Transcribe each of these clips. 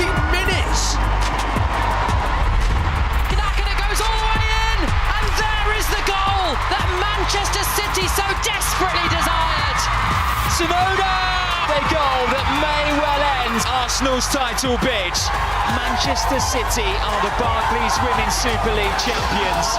minutes. Knackener goes all the way in, and there is the goal that Manchester City so desperately desired. Simona! A goal that may well end Arsenal's title bid. Manchester City are the Barclays Women's Super League champions.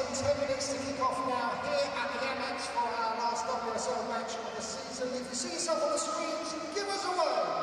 Just 10 minutes to kick off now here at the Amex for our last WSL match of the season. If you see yourself on the screens, give us a word.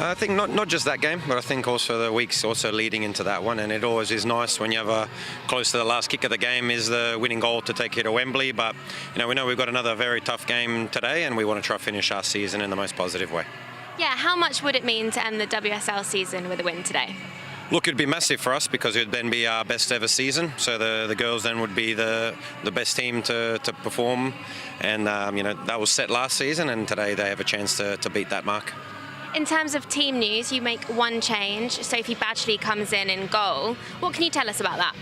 I think not just that game, but I think also the weeks also leading into that one. And it always is nice when you have a close to the last kick of the game is the winning goal to take you to Wembley. But we know we've got another very tough game today, and we want to try to finish our season in the most positive way. Yeah, how much would it mean to end the WSL season with a win today? Look, it'd be massive for us because it would then be our best ever season. So the girls then would be the best team to perform, and that was set last season, and today they have a chance to beat that mark. In terms of team news, you make one change. Sophie Badgley comes in goal. What can you tell us about that?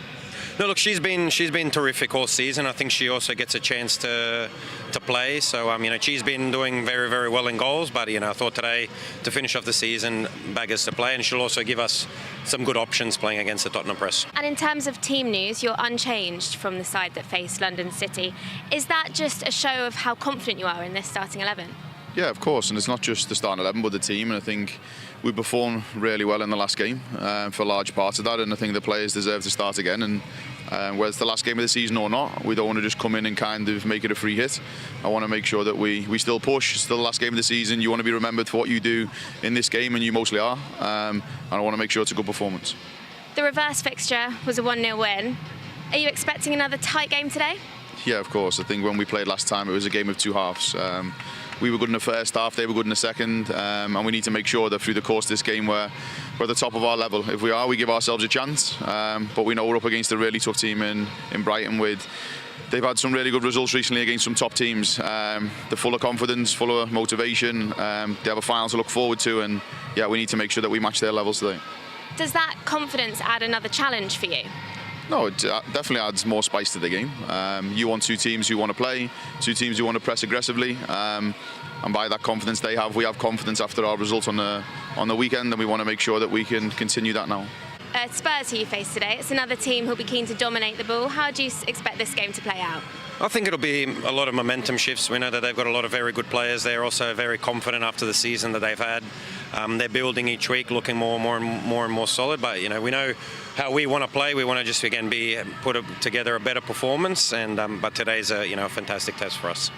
No, look, she's been terrific all season. I think she also gets a chance to play. So she's been doing very, very well in goals. But I thought today to finish off the season, Baggers to play, and she'll also give us some good options playing against the Tottenham press. And in terms of team news, you're unchanged from the side that faced London City. Is that just a show of how confident you are in this starting 11? Yeah, of course, and it's not just the starting 11 but the team, and I think we performed really well in the last game for large parts of that, and I think the players deserve to start again, and whether it's the last game of the season or not, we don't want to just come in and kind of make it a free hit. I want to make sure that we still push. It's still the last game of the season. You want to be remembered for what you do in this game, and you mostly are, and I want to make sure it's a good performance. The reverse fixture was a 1-0 win. Are you expecting another tight game today? Yeah, of course. I think when we played last time, it was a game of two halves. We were good in the first half, they were good in the second, and we need to make sure that through the course of this game we're at the top of our level. If we are, we give ourselves a chance, but we know we're up against a really tough team in Brighton. They've had some really good results recently against some top teams. They're full of confidence, full of motivation. They have a final to look forward to, and yeah, we need to make sure that we match their levels today. Does that confidence add another challenge for you? No, it definitely adds more spice to the game. You want two teams who want to play, two teams who want to press aggressively, and by that confidence they have, we have confidence after our results on the weekend, and we want to make sure that we can continue that now. Spurs, who you face today, it's another team who'll be keen to dominate the ball. How do you expect this game to play out? I think it'll be a lot of momentum shifts. We know that they've got a lot of very good players. They're also very confident after the season that they've had. They're building each week, looking more and more solid. But we know how we want to play. We want to just again put together a better performance. And but today's a fantastic test for us.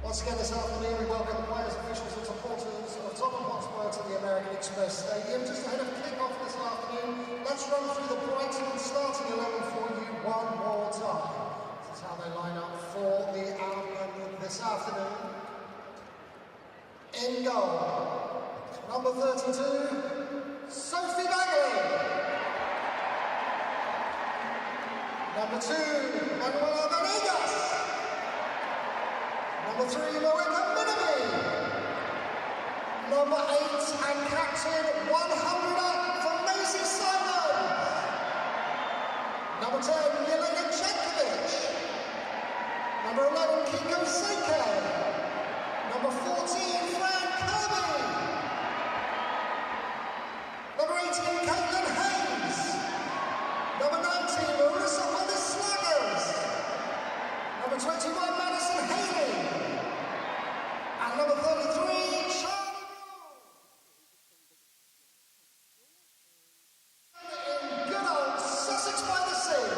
Once again this afternoon we welcome the players, officials and supporters of Tottenham Hotspur to the American Express Stadium. Just ahead of kick-off this afternoon, let's run through the Brighton starting 11 for you one more time. This is how they line up for the outcome this afternoon. In goal, number 32, Sophie Bagley. Number 2, Manuela Vanegas. Number 3, Monica Minami. Number 8 and captain 100 for Maisie Simon. Number 10, Yelena Chetkovic. Number 11, Kiko Seike. Number 14, Fran Kirby. Number 18, Caitlin Hayes. Number 19, Marissa Hollis-Slaggers. Number 21, Madison Haley. And number 33, Charlie in good old Sussex by the Sea.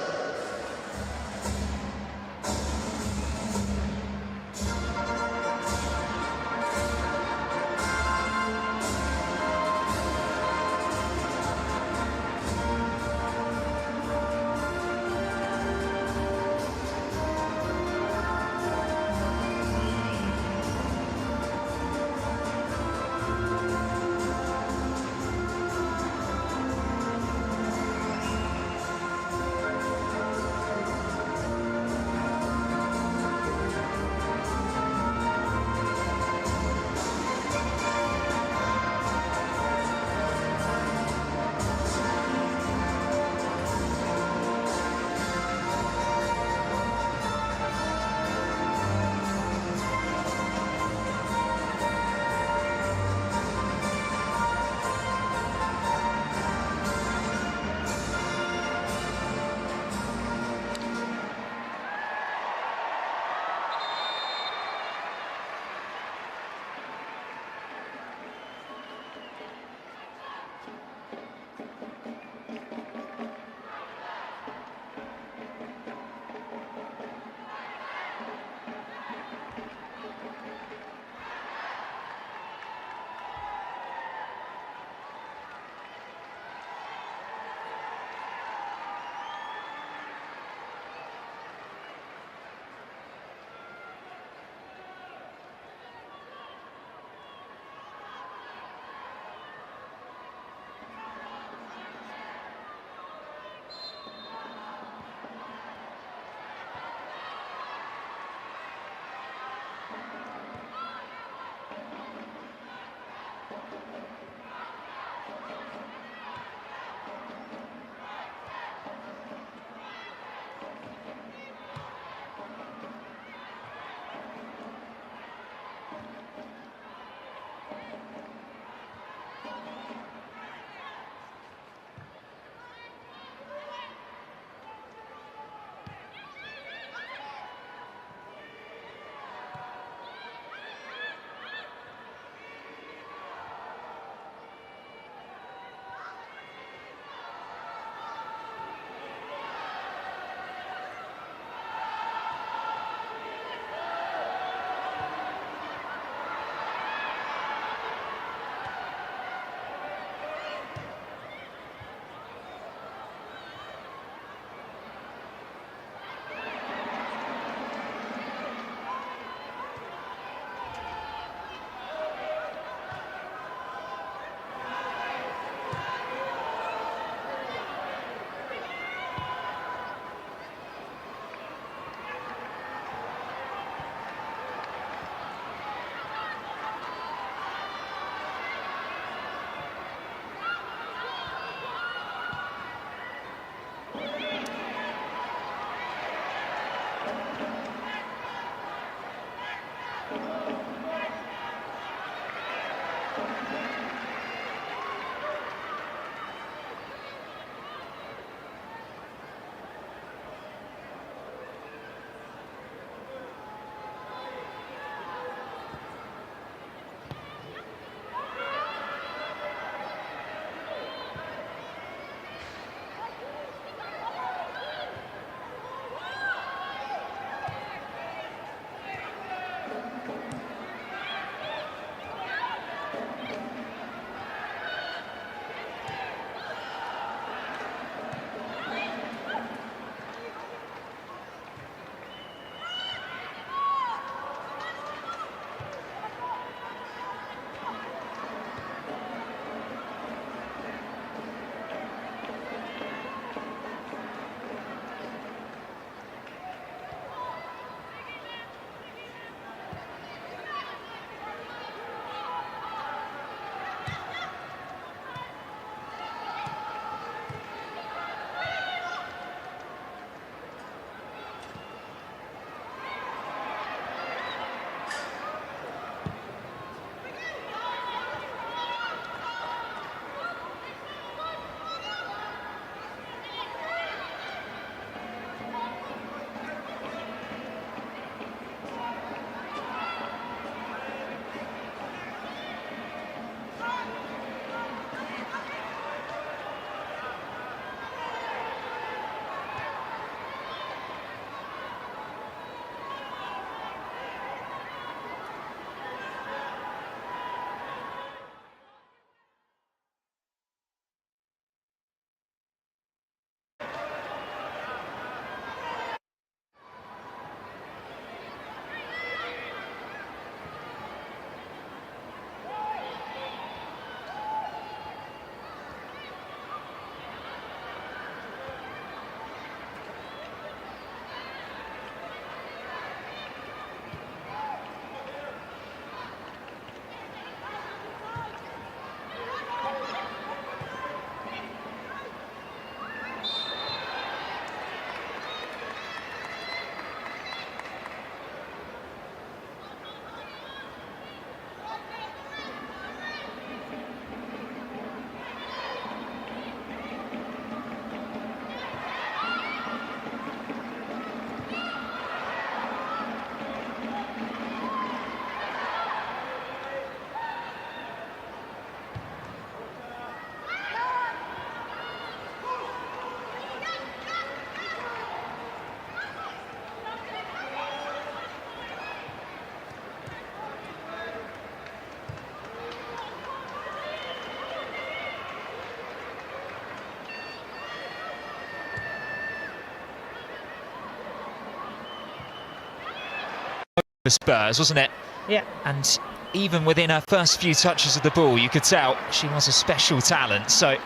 for Spurs, wasn't it? Yeah. And even within her first few touches of the ball, you could tell she was a special talent. So it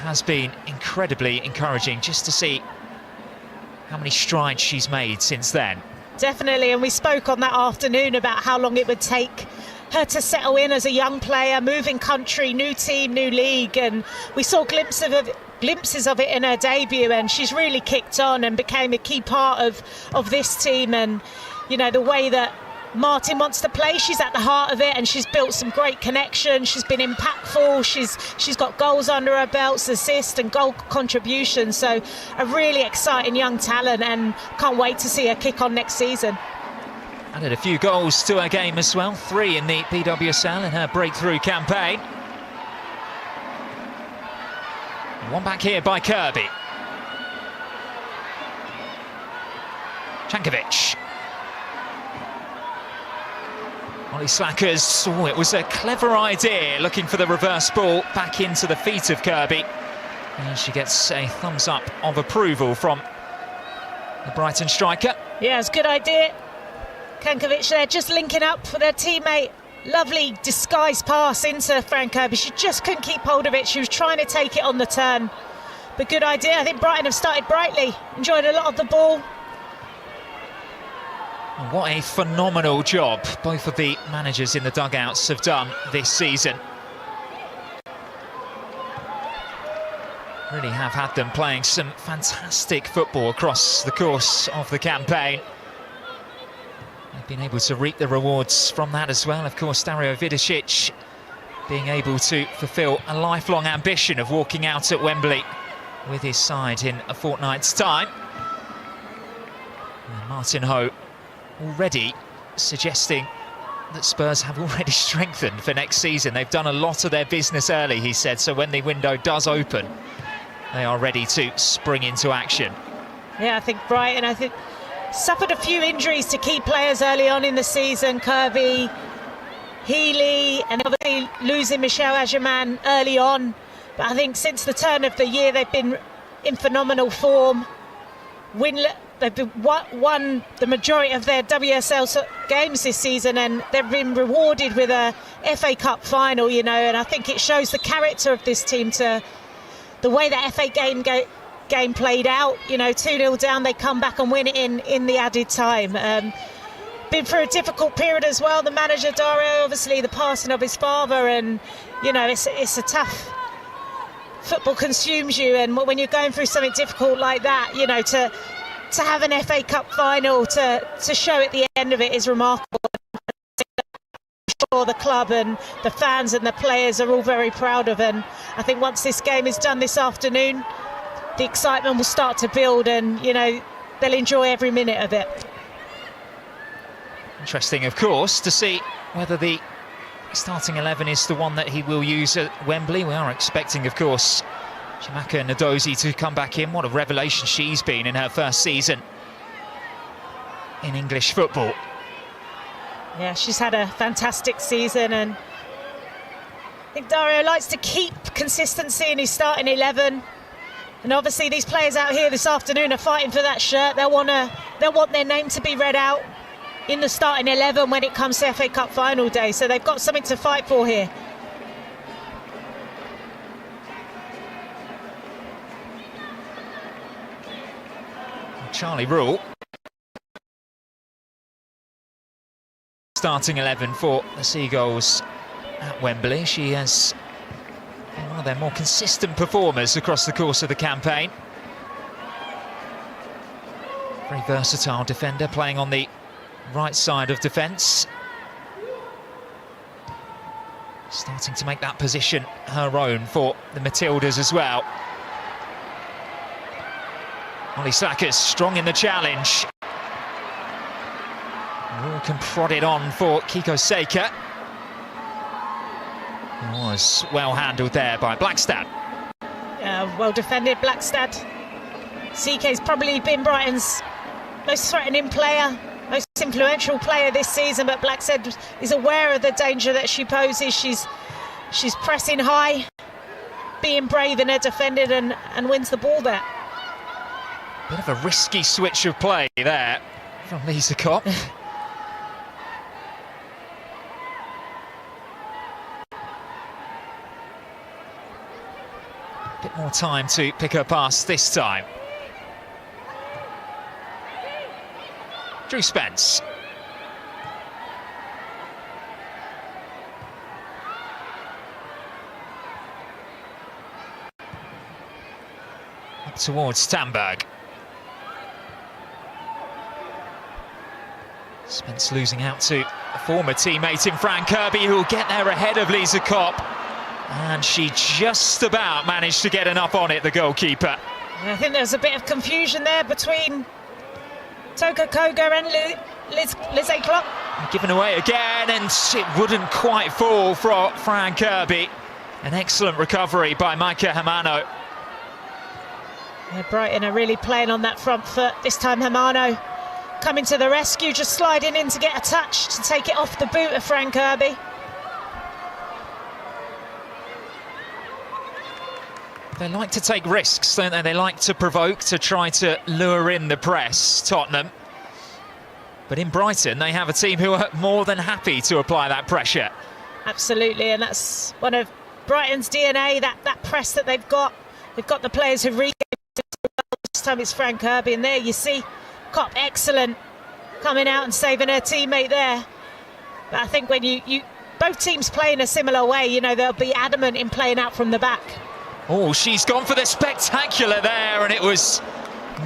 has been incredibly encouraging just to see how many strides she's made since then. Definitely, and we spoke on that afternoon about how long it would take her to settle in as a young player, moving country, new team, new league, and we saw glimpses of it in her debut, and she's really kicked on and became a key part of this team. And you know, the way that Martin wants to play, she's at the heart of it, and she's built some great connections. She's been impactful. She's got goals under her belts, assists and goal contributions. So a really exciting young talent, and can't wait to see her kick on next season. Added a few goals to her game as well, 3 in the PWSL in her breakthrough campaign. One back here by Kirby. Jankovic. Ollie Slackers, oh, it was a clever idea, looking for the reverse ball back into the feet of Kirby. And she gets a thumbs up of approval from the Brighton striker. Yeah, it's a good idea. Jankovic there just linking up with her teammate. Lovely disguised pass into Fran Kirby. She just couldn't keep hold of it. She was trying to take it on the turn. But good idea. I think Brighton have started brightly. Enjoyed a lot of the ball. What a phenomenal job both of the managers in the dugouts have done this season. Really have had them playing some fantastic football across the course of the campaign. They've been able to reap the rewards from that as well. Of course, Dario Vidicic being able to fulfil a lifelong ambition of walking out at Wembley with his side in a fortnight's time. And Martin Ho already suggesting that Spurs have already strengthened for next season. They've done a lot of their business early, he said, so when the window does open, they are ready to spring into action. Yeah, I think Brighton, suffered a few injuries to key players early on in the season. Kirby, Healy, and obviously losing Michelle Agerman early on. But I think since the turn of the year, they've been in phenomenal form. They've won the majority of their WSL games this season, and they've been rewarded with a FA Cup final, you know, and I think it shows the character of this team to the way the FA game played out. You know, 2-0 down, they come back and win it in the added time. Been through a difficult period as well. The manager, Dario, obviously the passing of his father, and, you know, it's a tough... Football consumes you, and when you're going through something difficult like that, you know, to have an FA Cup final to show at the end of it is remarkable. I'm sure the club and the fans and the players are all very proud of, and I think once this game is done this afternoon, the excitement will start to build, and, you know, they'll enjoy every minute of it. Interesting, of course, to see whether the starting 11 is the one that he will use at Wembley. We are expecting, of course, Chimaka Ndozi to come back in. What a revelation she's been in her first season in English football. Yeah, she's had a fantastic season, and I think Dario likes to keep consistency in his starting 11. And obviously these players out here this afternoon are fighting for that shirt. They'll want their name to be read out in the starting 11 when it comes to FA Cup final day, so they've got something to fight for here. Charlie Rule, starting 11 for the Seagulls at Wembley. She has one of their more consistent performers across the course of the campaign. Very versatile defender, playing on the right side of defence. Starting to make that position her own for the Matildas as well. Ollie Slackers strong in the challenge. Rule can prod it on for Kiko Seika. Was well handled there by Blackstad. Well defended, Blackstad. CK's probably been Brighton's most threatening player, most influential player this season, but Blackstad is aware of the danger that she poses. She's pressing high, being brave in her defending, and wins the ball there. Bit of a risky switch of play there from Lisa Kopp. bit more time to pick her pass this time. Drew Spence. Up towards Stamberg. Spence losing out to a former teammate in Fran Kirby, who will get there ahead of Lisa Kopp. And she just about managed to get enough on it, the goalkeeper. I think there's a bit of confusion there between Toka Koga and Lizzie Klopp. Given away again, and it wouldn't quite fall for Fran Kirby. An excellent recovery by Maika Hamano. Yeah, Brighton are really playing on that front foot. This time Hamano coming to the rescue, just sliding in to get a touch to take it off the boot of Fran Kirby. They like to take risks, don't they? They like to provoke, to try to lure in the press, Tottenham. But in Brighton, they have a team who are more than happy to apply that pressure. Absolutely, and that's one of Brighton's DNA, that press that they've got. They've got the players who regained it. This time it's Fran Kirby, and there you see Kopp, excellent, coming out and saving her teammate there. But I think when you both teams play in a similar way, you know, they'll be adamant in playing out from the back. Oh, she's gone for the spectacular there, and it was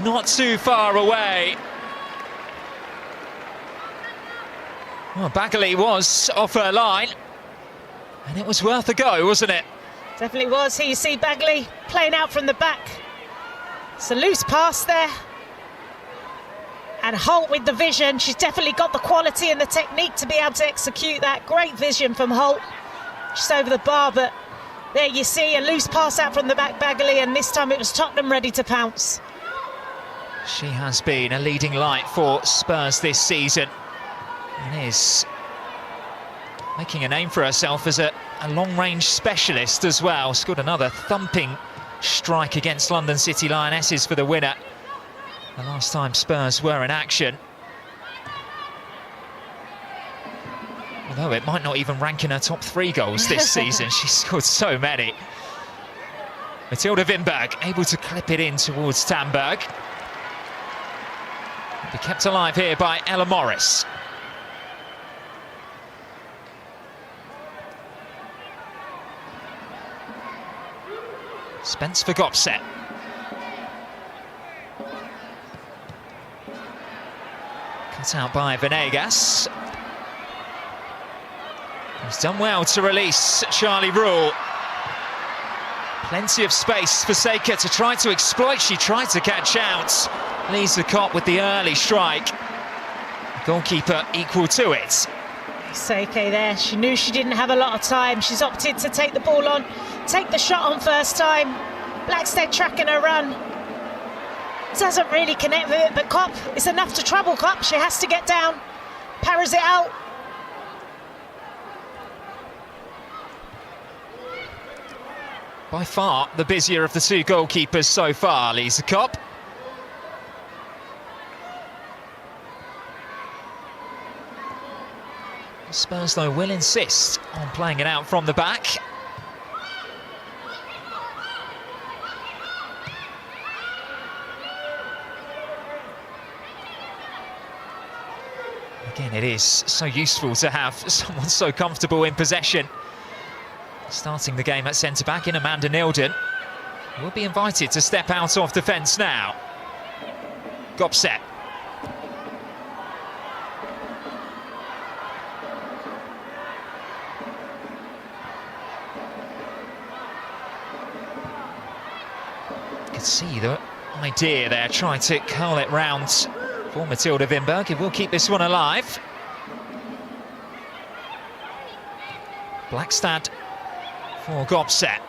not too far away. Well, Bagley was off her line, and it was worth a go, wasn't it? Definitely was. Here you see Bagley playing out from the back. It's a loose pass there. And Holt with the vision. She's definitely got the quality and the technique to be able to execute that. Great vision from Holt. Just over the bar, but there you see a loose pass out from the back, Bagley, and this time it was Tottenham ready to pounce. She has been a leading light for Spurs this season, and is making a name for herself as a long-range specialist as well. Scored another thumping strike against London City Lionesses for the winner the last time Spurs were in action. Although it might not even rank in her top 3 goals this season. She's scored so many. Matilda Wimberg able to clip it in towards Stamberg. Be kept alive here by Ella Morris. Spence for Gopset. Cut out by Venegas. He's done well to release Charlie Rule. Plenty of space for Seika to try to exploit. She tried to catch out. Lisa Kopp with the early strike. Goalkeeper equal to it. Seika there, she knew she didn't have a lot of time. She's opted to take the ball on, take the shot on first time. Blackstead tracking her run. Doesn't really connect with it, but Kopp, it's enough to trouble Kopp. She has to get down, parries it out. By far the busier of the 2 goalkeepers so far, Lisa Kopp. Spurs, though, will insist on playing it out from the back. Again, it is so useful to have someone so comfortable in possession. Starting the game at centre-back in Amanda Nilden. Will be invited to step out of defence now. Gopset. Could see the idea there, trying to curl it round for Matilda Wimberg. It will keep this one alive. Blackstad for Gopset.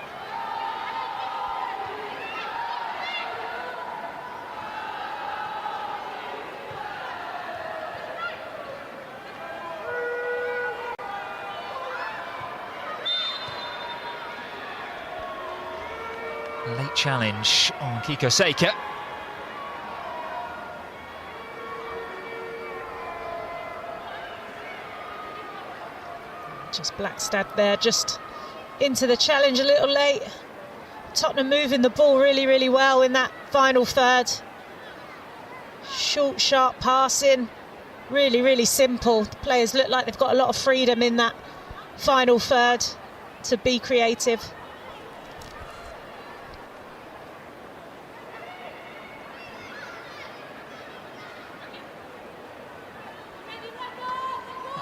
Late challenge on Kiko Seika. Just Blackstad there, just into the challenge a little late. Tottenham moving the ball really, really well in that final third. Short, sharp passing, really, really simple. The players look like they've got a lot of freedom in that final third to be creative.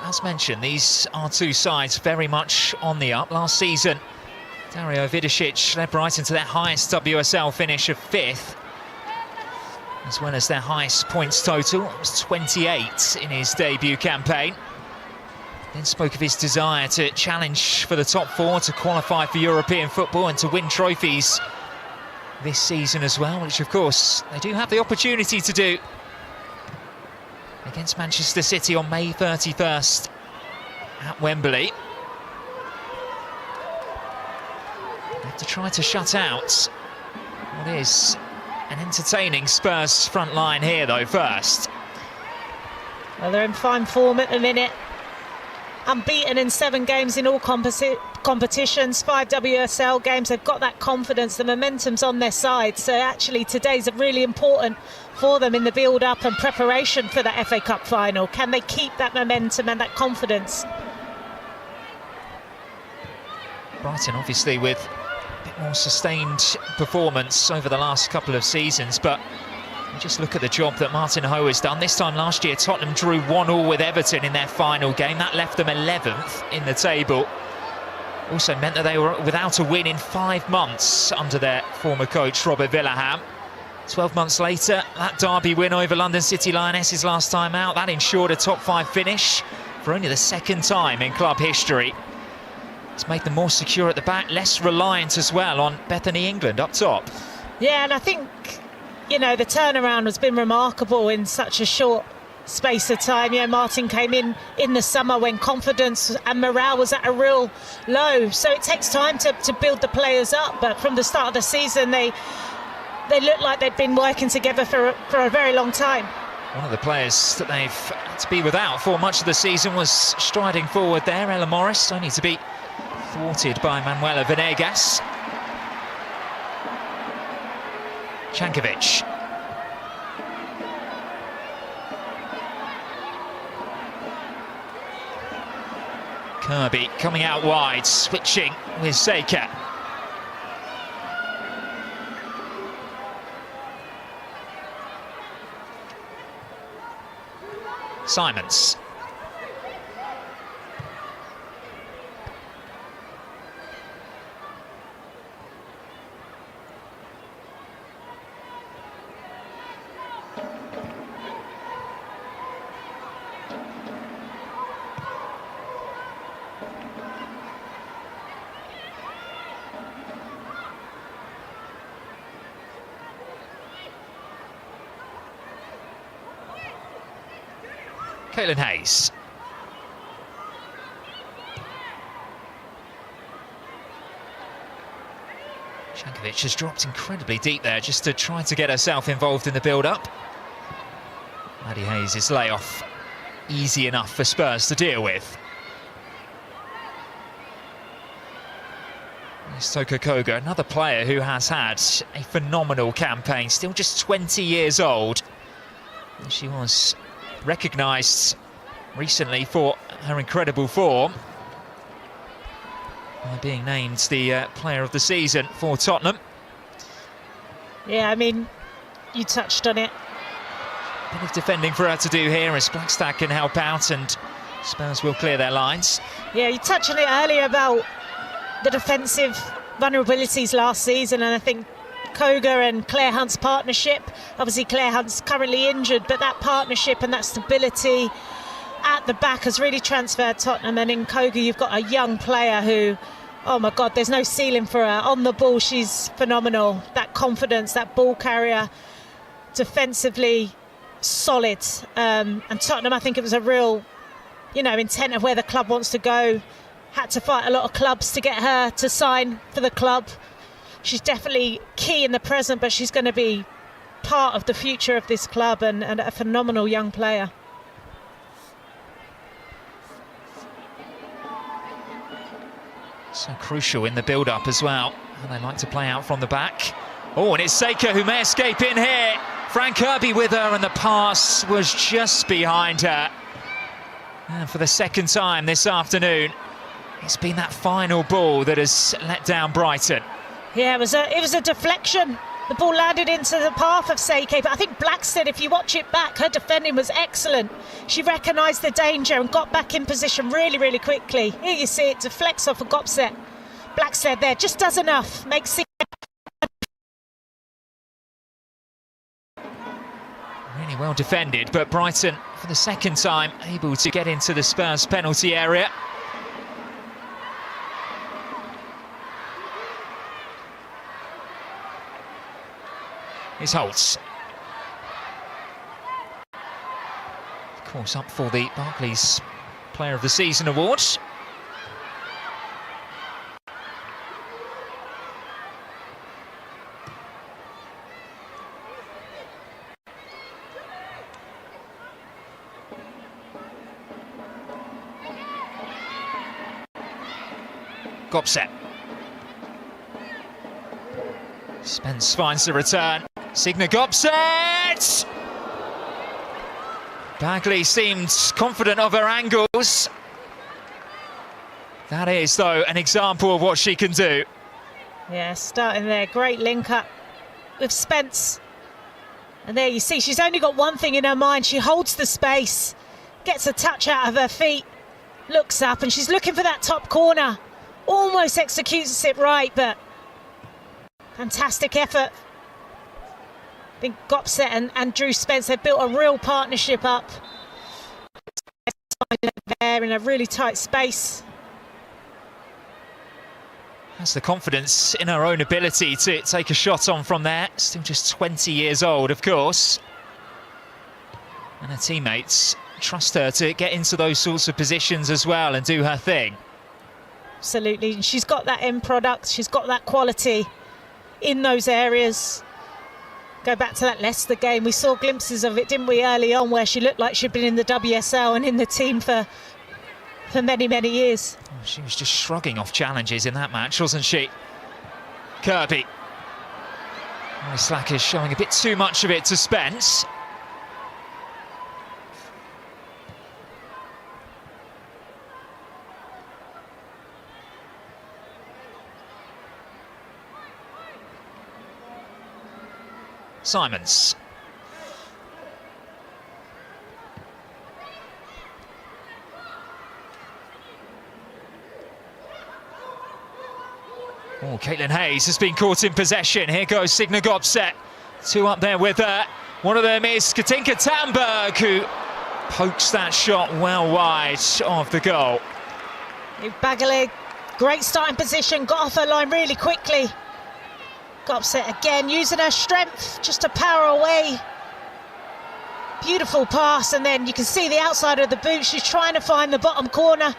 As mentioned, these are two sides very much on the up. Last season, Dario Vidicic led Brighton to their highest WSL finish of 5th, as well as their highest points total. It was 28 in his debut campaign. Then spoke of his desire to challenge for the top 4, to qualify for European football and to win trophies this season as well, which of course they do have the opportunity to do against Manchester City on May 31st at Wembley. They have to try to shut out what is an entertaining Spurs front line here though first. Well, they're in fine form at the minute. Unbeaten in 7 games in all competitions, 5 WSL games. They've got that confidence, the momentum's on their side. So actually today's really important for them in the build-up and preparation for the FA Cup final. Can they keep that momentum and that confidence? Brighton obviously with a bit more sustained performance over the last couple of seasons, but just look at the job that Martin Ho has done. This time last year, Tottenham drew 1-1 with Everton in their final game. That left them 11th in the table. Also meant that they were without a win in 5 months under their former coach, Robert Villahamn. 12 months later, that derby win over London City Lionesses last time out, that ensured a top 5 finish for only the 2nd time in club history. It's made them more secure at the back, less reliant as well on Bethany England up top. Yeah, and I think, you know, the turnaround has been remarkable in such a short space of time. You know, Martin came in the summer when confidence and morale was at a real low. So it takes time to build the players up. But from the start of the season, they looked like they'd been working together for a very long time. One of the players that they've had to be without for much of the season was striding forward there, Ella Morris, only to be thwarted by Manuela Venegas. Cankovic. Kirby coming out wide, switching with Seika. Simons. Caitlin Hayes. Cankovic has dropped incredibly deep there just to try to get herself involved in the build-up. Maddie Hayes' layoff easy enough for Spurs to deal with. There's Toka Koga, another player who has had a phenomenal campaign, still just 20 years old. And she was recognised recently for her incredible form by being named the player of the season for Tottenham. Yeah, I mean, you touched on it. A bit of defending for her to do here as Blackstad can help out and Spurs will clear their lines. Yeah, you touched on it earlier about the defensive vulnerabilities last season, and I think Koga and Claire Hunt's partnership, obviously Claire Hunt's currently injured, but that partnership and that stability at the back has really transferred Tottenham. And in Koga you've got a young player who, oh my God, there's no ceiling for her. On the ball she's phenomenal, that confidence, that ball carrier, defensively solid. And Tottenham, I think it was a real, you know, intent of where the club wants to go. Had to fight a lot of clubs to get her to sign for the club. She's definitely key in the present, but she's going to be part of the future of this club and a phenomenal young player. So crucial in the build-up as well And they like to play out from the back. Oh, and it's Seika who may escape in here. Frank Kirby with her, and the pass was just behind her. And for the second time this afternoon, it's been that final ball that has let down Brighton. Yeah, it was a deflection. The ball landed into the path of Seika, but I think Blackstead, if you watch it back, her defending was excellent. She recognised the danger and got back in position really, really quickly. Here you see it deflects off of Gopset. Blackstead there just does enough, makes it really well defended, but Brighton, for the second time, able to get into the Spurs penalty area. Is Holtz. Of course, up for the Barclays Player of the Season award. Gopset. Spence finds the return. Signe Gopset! Bagley seemed confident of her angles. That is, though, an example of what she can do. Yeah, starting there, great link up with Spence. And there you see, she's only got one thing in her mind. She holds the space, gets a touch out of her feet, looks up, and she's looking for that top corner. Almost executes it right, but fantastic effort. I think Gopset and Drew Spence have built a real partnership up there in a really tight space. Has the confidence in her own ability to take a shot on from there. Still just 20 years old, of course. And her teammates trust her to get into those sorts of positions as well and do her thing. Absolutely. She's got that end product. She's got that quality in those areas. Go back to that Leicester game. We saw glimpses of it, didn't we, early on, where she looked like she'd been in the WSL and in the team for many, many years. She was just shrugging off challenges in that match, wasn't she? Kirby. Slackers showing a bit too much of it to Spence. Simons. Oh, Caitlin Hayes has been caught in possession. Here goes Signe Gopset. Two up there with her. One of them is Katinka Tamberg, who pokes that shot well wide of the goal. Bagley, great starting position, got off her line really quickly. Gopset again using her strength just to power away. Beautiful pass, and then you can see the outside of the boot. She's trying to find the bottom corner,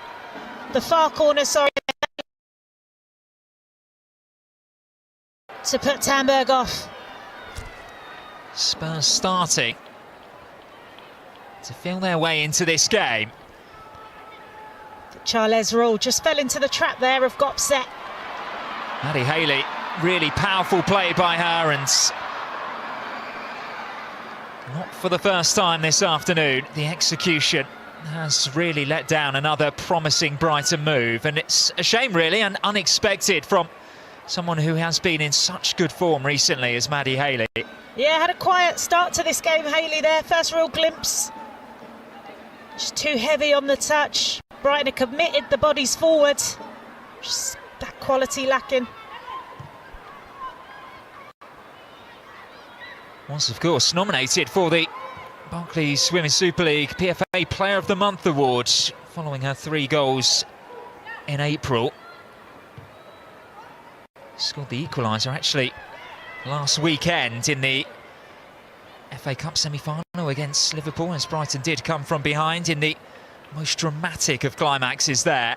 the far corner, sorry, to put Tamberg off. Spurs starting to feel their way into this game. Charles Rule just fell into the trap there of Gopset. Maddie Haley, really powerful play by her, and not for the first time this afternoon. The execution has really let down another promising Brighton move, and it's a shame really, and unexpected from someone who has been in such good form recently as Maddie Haley. Yeah, had a quiet start to this game, Haley there. First real glimpse. Just too heavy on the touch. Brighton had committed the bodies forward. Just that quality lacking. Was, of course, nominated for the Barclays Women's Super League PFA Player of the Month award following her 3 goals in April. Scored the equaliser actually last weekend in the FA Cup semi-final against Liverpool, as Brighton did come from behind in the most dramatic of climaxes there.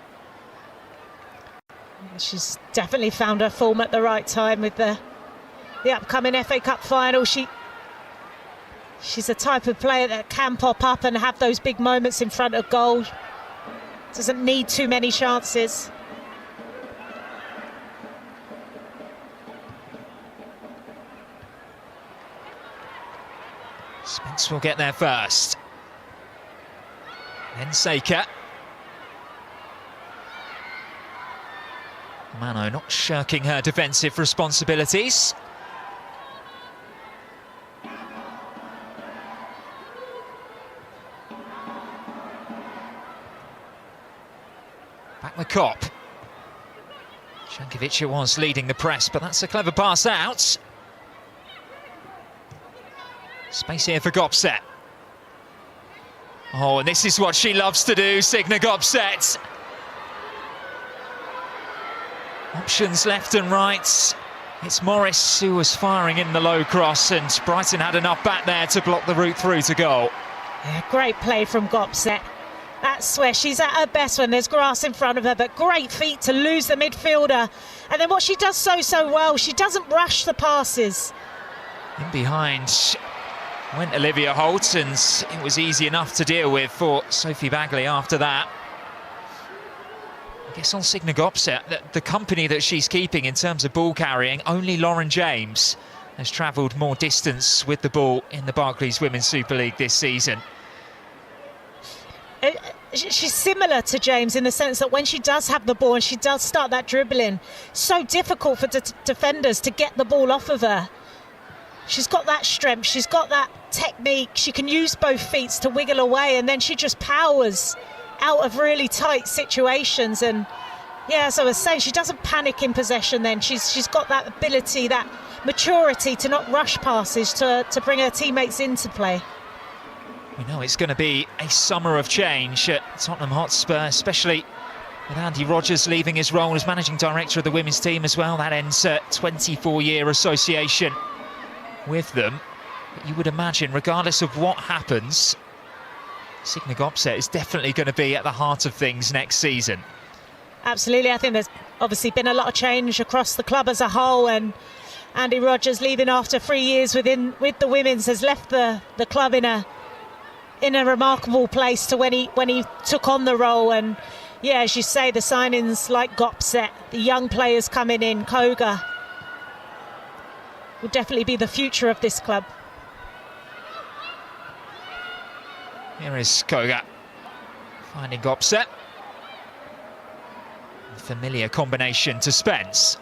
She's definitely found her form at the right time with the upcoming FA Cup final. She's the type of player that can pop up and have those big moments in front of goal. Doesn't need too many chances. Spence will get there first. Then Saker. Mano not shirking her defensive responsibilities. Back the Cop. Jankovic was leading the press, but that's a clever pass out. Space here for Gopset. Oh, and this is what she loves to do, Signe Gopset. Options left and right. It's Morris who was firing in the low cross, and Brighton had enough back there to block the route through to goal. Yeah, great play from Gopset. That's where she's at her best, when there's grass in front of her, but great feet to lose the midfielder. And then what she does so well, she doesn't rush the passes. In behind went Olivia Holt, and it was easy enough to deal with for Sophie Bagley after that. I guess on Signe Gopset, the company that she's keeping in terms of ball carrying, only Lauren James has travelled more distance with the ball in the Barclays Women's Super League this season. She's similar to James in the sense that when she does have the ball and she does start that dribbling, so difficult for defenders to get the ball off of her. She's got that strength, she's got that technique, she can use both feet to wiggle away, and then she just powers out of really tight situations. And yeah, as I was saying, she doesn't panic in possession then. She's got that ability, that maturity to not rush passes, to bring her teammates into play. We know it's going to be a summer of change at Tottenham Hotspur, especially with Andy Rogers leaving his role as managing director of the women's team as well. That ends a 24-year association with them. But you would imagine, regardless of what happens, Signe Gopset is definitely going to be at the heart of things next season. Absolutely. I think there's obviously been a lot of change across the club as a whole, and Andy Rogers leaving after 3 years with the women's has left the club in a remarkable place to when he took on the role. And yeah, as you say, the signings like Gopset, the young players coming in, Koga, will definitely be the future of this club. Here is Koga finding Gopset. A familiar combination to Spence.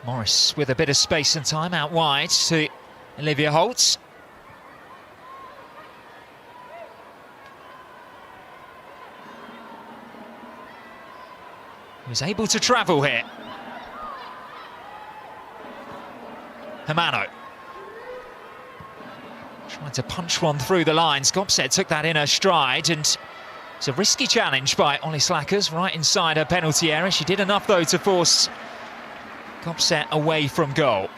Morris with a bit of space and time out wide to Olivia Holt. He was able to travel here. Hermano. Trying to punch one through the lines. Gopset took that in her stride, and it's a risky challenge by Ollie Slackers right inside her penalty area. She did enough though to force Gopset away from goal.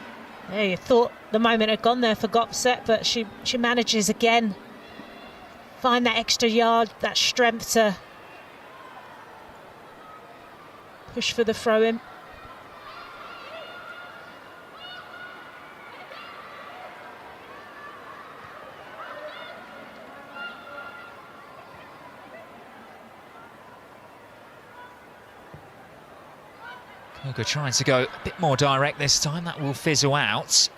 Yeah, you thought the moment had gone there for Gopset, but she manages again. Find that extra yard, that strength to push for the throw-in. Koga trying to go a bit more direct this time. That will fizzle out.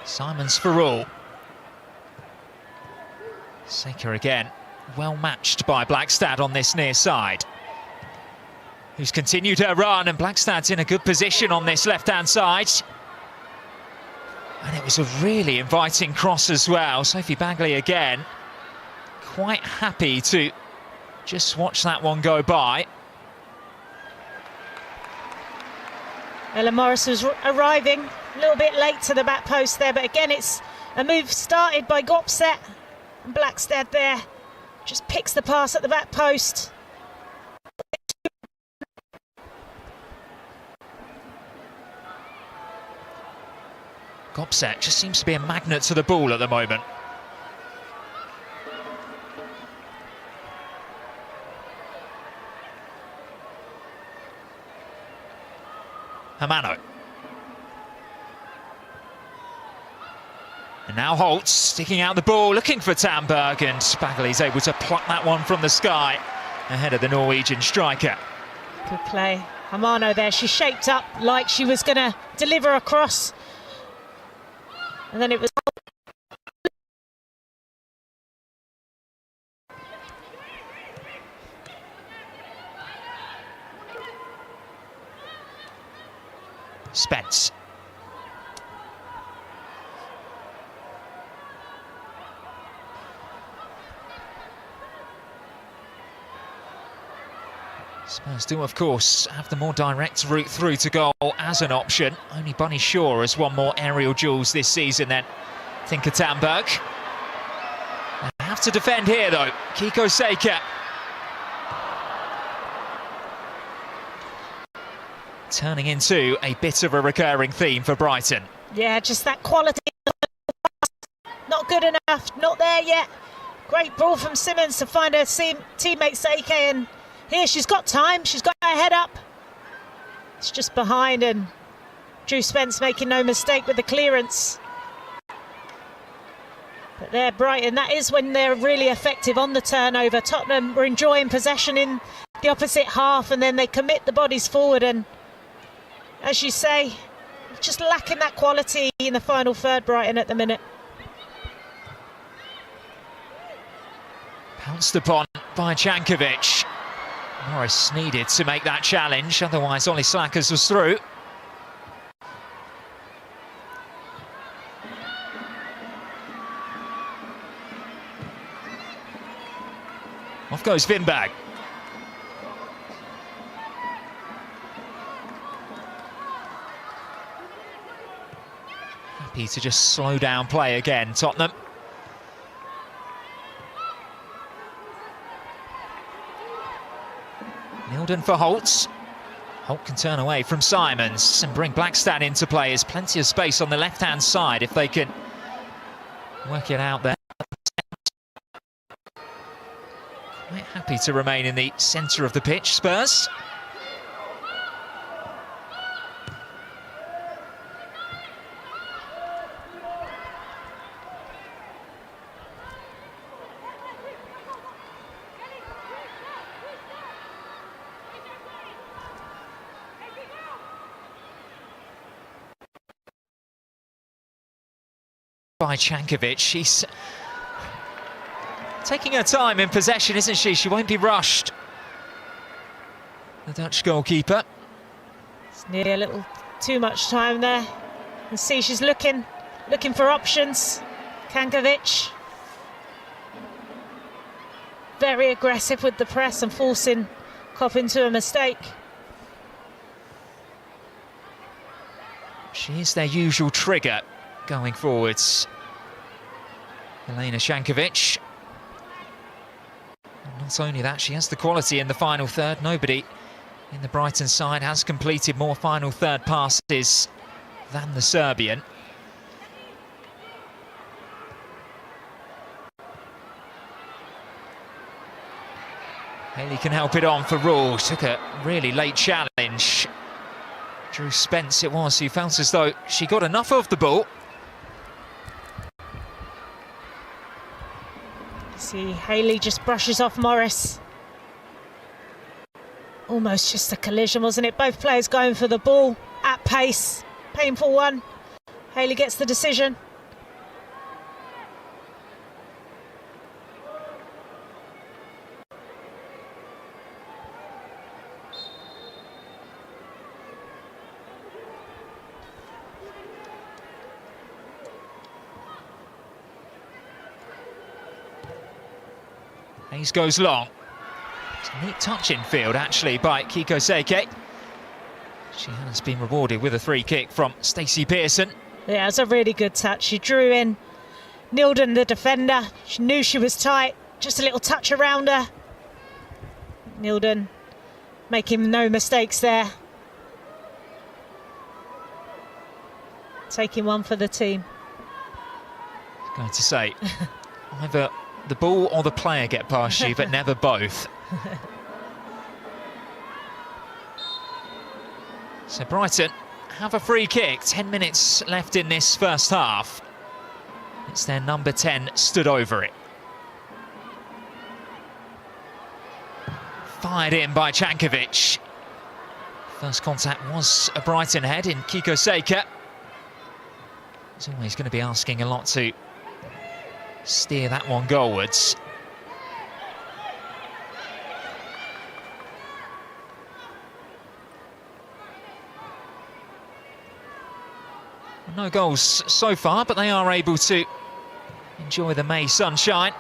Simons for all. Saker again, well matched by Blackstad on this near side, who's continued her run, and Blackstad's in a good position on this left-hand side. And it was a really inviting cross as well. Sophie Bagley again, quite happy to just watch that one go by. Ella Morris was arriving A little bit late to the back post there, but again it's a move started by Gopset, and Blackstad there just picks the pass at the back post. Gopset just seems to be a magnet to the ball at the moment. Hamano. And now Holtz sticking out the ball, looking for Tamberg, and Spagli's able to pluck that one from the sky ahead of the Norwegian striker. Good play. Hamano there, she shaped up like she was going to deliver a cross. And then it was... Spence. Spurs do, of course, have the more direct route through to goal as an option. Only Bunny Shaw has won more aerial duels this season than Tinker Tamberg. They have to defend here, though. Kiko Seika. Turning into a bit of a recurring theme for Brighton. Yeah, just that quality. Not good enough, not there yet. Great ball from Simmons to find her teammate Seike, and here she's got time, she's got her head up. It's just behind, and Drew Spence making no mistake with the clearance. But there, Brighton, that is when they're really effective on the turnover. Tottenham were enjoying possession in the opposite half, and then they commit the bodies forward, and as you say, just lacking that quality in the final third, Brighton, at the minute. Pounced upon by Jankovic. Morris needed to make that challenge, otherwise Ollie Slackers was through. Off goes Vinberg. Happy to just slow down play again, Tottenham. Nilden for Holtz. Holt can turn away from Simons and bring Blackstad into play. There's plenty of space on the left-hand side if they can work it out there. Quite happy to remain in the centre of the pitch, Spurs. By Jankovic, she's taking her time in possession, isn't she? She won't be rushed. The Dutch goalkeeper. It's nearly a little too much time there. You see she's looking for options. Jankovic. Very aggressive with the press and forcing Kopp into a mistake. She is their usual trigger going forwards. Elena Jankovic. And not only that, she has the quality in the final third. Nobody in the Brighton side has completed more final third passes than the Serbian. Haley can help it on for Raw. Took a really late challenge. Drew Spence it was who felt as though she got enough of the ball. See, Haley just brushes off Morris. Almost just a collision, wasn't it? Both players going for the ball at pace. Painful one. Haley gets the decision. Hayes goes long. It's a neat touch in field, actually, by Kiko Seike. She has been rewarded with a free kick from Stacey Pearson. Yeah, it's a really good touch. She drew in Nilden, the defender. She knew she was tight. Just a little touch around her. Nilden making no mistakes there. Taking one for the team. I was going to say, either the ball or the player get past you, but never both. So Brighton have a free kick, 10 minutes left in this first half. It's their number 10 stood over it. Fired in by Cankovic. First contact was a Brighton head in Kiko Seika. He's always going to be asking a lot to steer that one goalwards. No goals so far, but they are able to enjoy the May sunshine.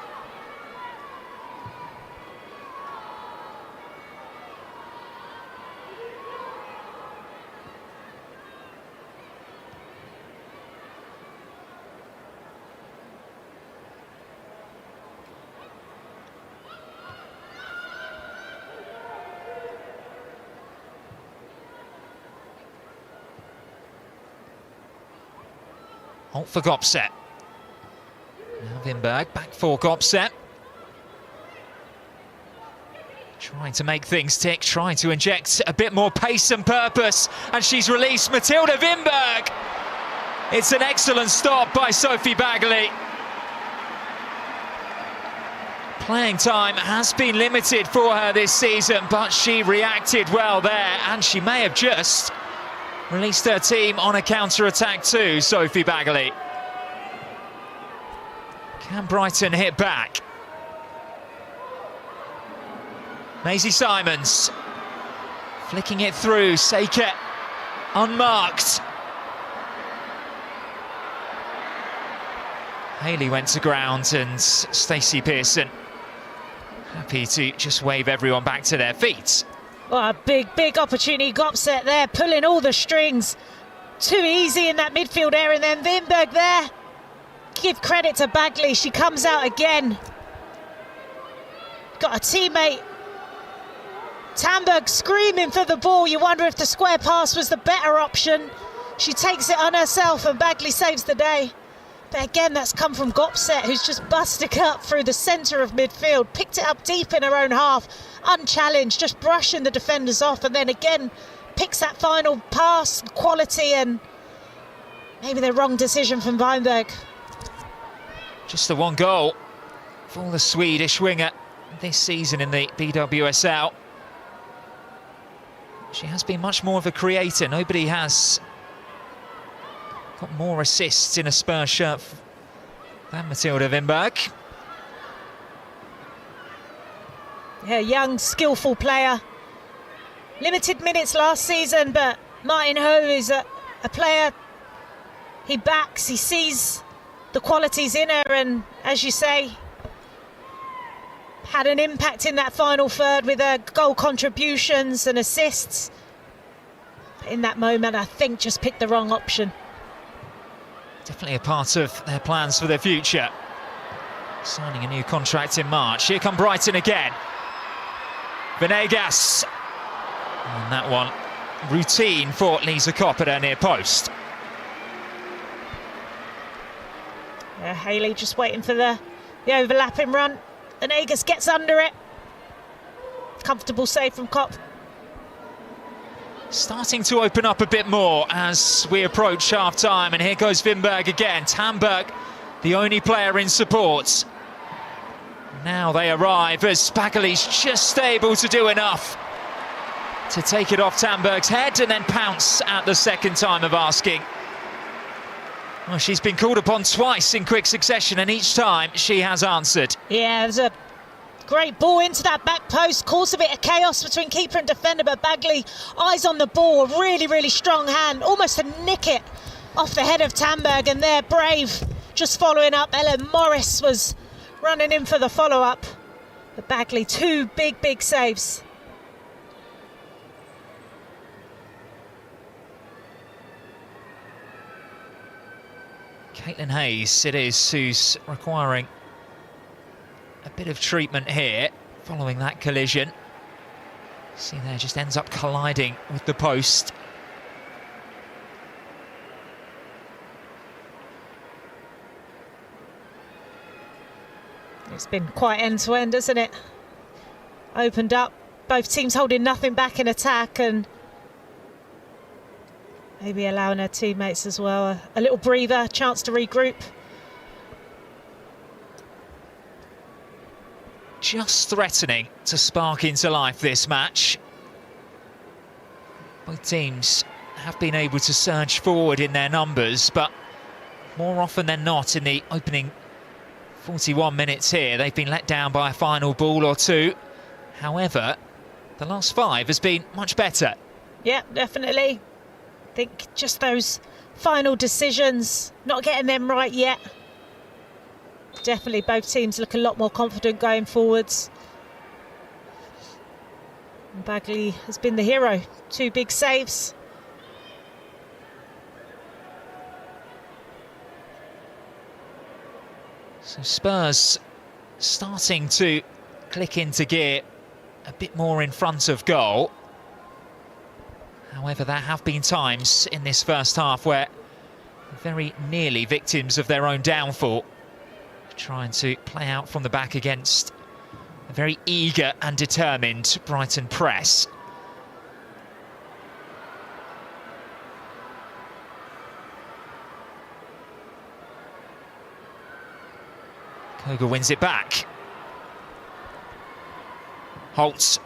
Holt for Gopset. Now Wimberg back for Gopset. Trying to make things tick, trying to inject a bit more pace and purpose, and she's released Matilda Wimberg. It's an excellent stop by Sophie Bagley. Playing time has been limited for her this season, but she reacted well there, and she may have just released her team on a counter-attack too, Sophie Bagley. Can Brighton hit back? Maisie Simons flicking it through, Seika unmarked. Haley went to ground and Stacey Pearson happy to just wave everyone back to their feet. Oh, a big opportunity. Gopset there, pulling all the strings. Too easy in that midfield area, and then Wimberg there. Give credit to Bagley, she comes out again. Got a teammate. Tamberg screaming for the ball. You wonder if the square pass was the better option. She takes it on herself and Bagley saves the day. But again, that's come from Gopset, who's just busted up through the centre of midfield, picked it up deep in her own half, unchallenged, just brushing the defenders off, and then again picks that final pass, quality, and maybe the wrong decision from Wimberg. Just the one goal for the Swedish winger this season in the BWSL. She has been much more of a creator. Nobody has got more assists in a Spurs shirt than Matilda Wimberg. Yeah, young, skillful player. Limited minutes last season, but Martin Ho is a player he backs, he sees the qualities in her, and as you say, had an impact in that final third with her goal contributions and assists. In that moment, I think just picked the wrong option. Definitely a part of their plans for their future. Signing a new contract in March. Here come Brighton again. Venegas. And that one, routine for Lisa Kopp at her near post. Yeah, Haley just waiting for the overlapping run. Venegas gets under it. Comfortable save from Kopp. Starting to open up a bit more as we approach half-time, and here goes Wimberg again. Tamberg, the only player in support. Now they arrive as Bagley's just able to do enough to take it off Tamberg's head and then pounce at the second time of asking. Well, she's been called upon twice in quick succession, and each time she has answered. Yeah, there's a great ball into that back post, caused a bit of chaos between keeper and defender, but Bagley, eyes on the ball, a really strong hand, almost to nick it off the head of Tamberg, and they're brave, just following up. Ellen Morris was running in for the follow-up, but Bagley, two big saves. Caitlin Hayes it is who's requiring a bit of treatment here following that collision. See there, just ends up colliding with the post. It's been quite end-to-end, hasn't it? Opened up, both teams holding nothing back in attack, and maybe allowing her teammates as well a little breather, chance to regroup. Just threatening to spark into life this match. Both teams have been able to surge forward in their numbers, but more often than not in the opening 41 minutes here, they've been let down by a final ball or two. However, the last 5 has been much better. Yeah, definitely. I think just those final decisions, not getting them right yet. Definitely both teams look a lot more confident going forwards. And Bagley has been the hero. 2 big saves. So Spurs starting to click into gear a bit more in front of goal. However, there have been times in this first half where very nearly victims of their own downfall, trying to play out from the back against a very eager and determined Brighton press. Koga wins it back. Holtz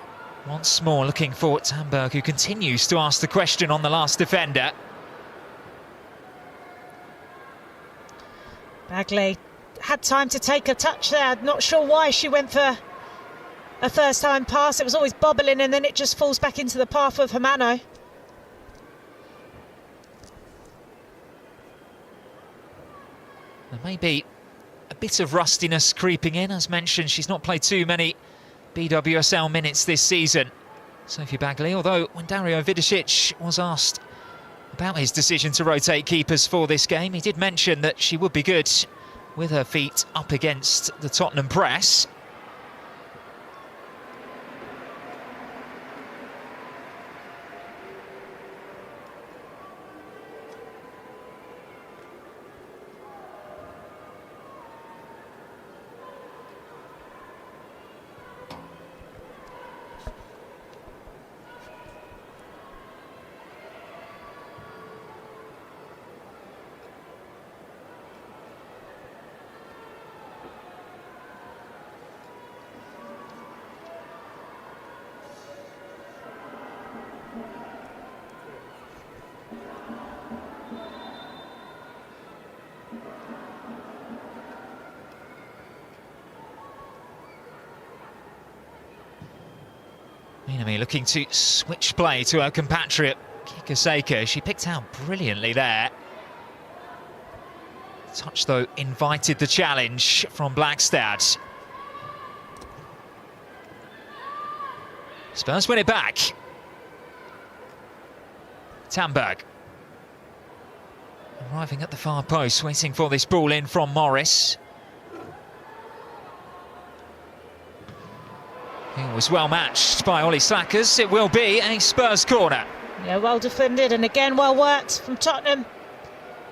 once more looking for Tamberg, who continues to ask the question on the last defender. Bagley had time to take a touch there. Not sure why she went for a first-time pass. It was always bobbling, and then it just falls back into the path of Hermano. There may be a bit of rustiness creeping in. As mentioned, she's not played too many BWSL minutes this season, Sophie Bagley, although when Dario Vidicic was asked about his decision to rotate keepers for this game, he did mention that she would be good with her feet up against the Tottenham press. Minami looking to switch play to her compatriot Kikoseka. She picked out brilliantly there. Touch, though, invited the challenge from Blackstad. Spurs win it back. Tamberg. Arriving at the far post, waiting for this ball in from Morris. It was well matched by Ollie Slackers. It will be a Spurs corner. Yeah, well defended, and again well worked from Tottenham.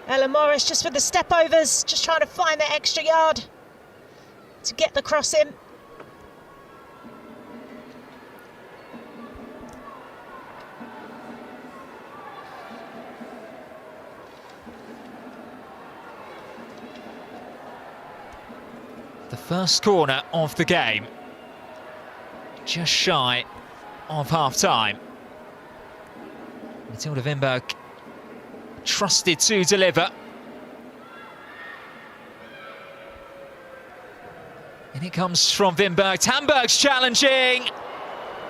Ella Morris just with the step overs, just trying to find that extra yard to get the cross in. The first corner of the game. Just shy of half-time. Matilda Wimberg trusted to deliver. And it comes from Wimberg. Tamberg's challenging.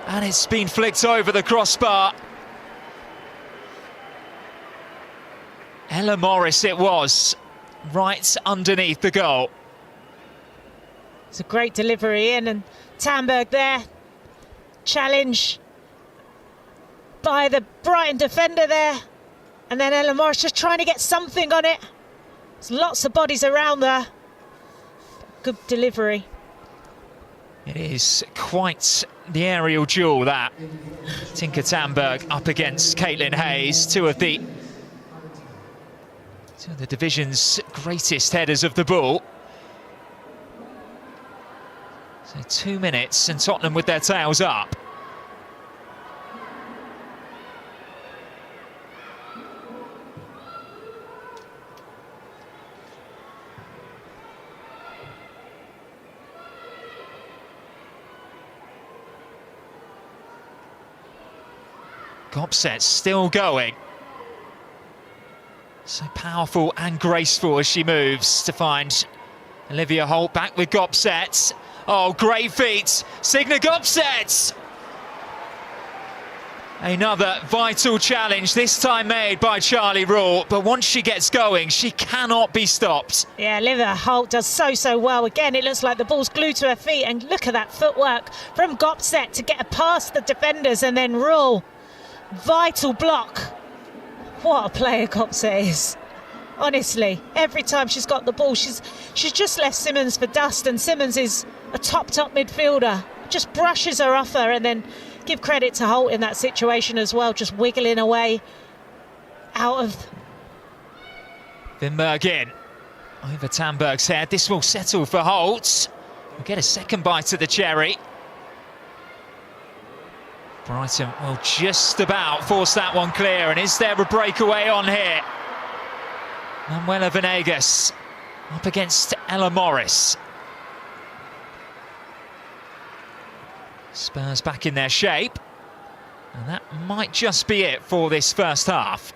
And it's been flicked over the crossbar. Ella Morris it was, right underneath the goal. It's a great delivery in, and Tamberg there. Challenge by the Brighton defender there, and then Ella Morris just trying to get something on it. There's lots of bodies around there. Good delivery. It is quite the aerial duel, that. Tinker Tamberg up against Caitlin Hayes, two of the division's greatest headers of the ball. So 2 minutes and Tottenham with their tails up. Gopset still going. So powerful and graceful as she moves to find Olivia Holt. Back with Gopset. Oh, great feet. Signe Gopset. Another vital challenge, this time made by Charlie Rule. But once she gets going, she cannot be stopped. Yeah, Olivia Holt does so well. Again, it looks like the ball's glued to her feet. And look at that footwork from Gopset to get her past the defenders, and then Rule. Vital block. What a player Gopset is. Honestly, every time she's got the ball, she's just left Simmons for dust, and Simmons is a top midfielder. Just brushes her off her, and then give credit to Holt in that situation as well, just wiggling away out of... Vinberg in. Over Tamberg's head. This will settle for Holt. We'll get a second bite of the cherry. Brighton will just about force that one clear, and is there a breakaway on here? Manuela Venegas up against Ella Morris. Spurs back in their shape, and that might just be it for this first half.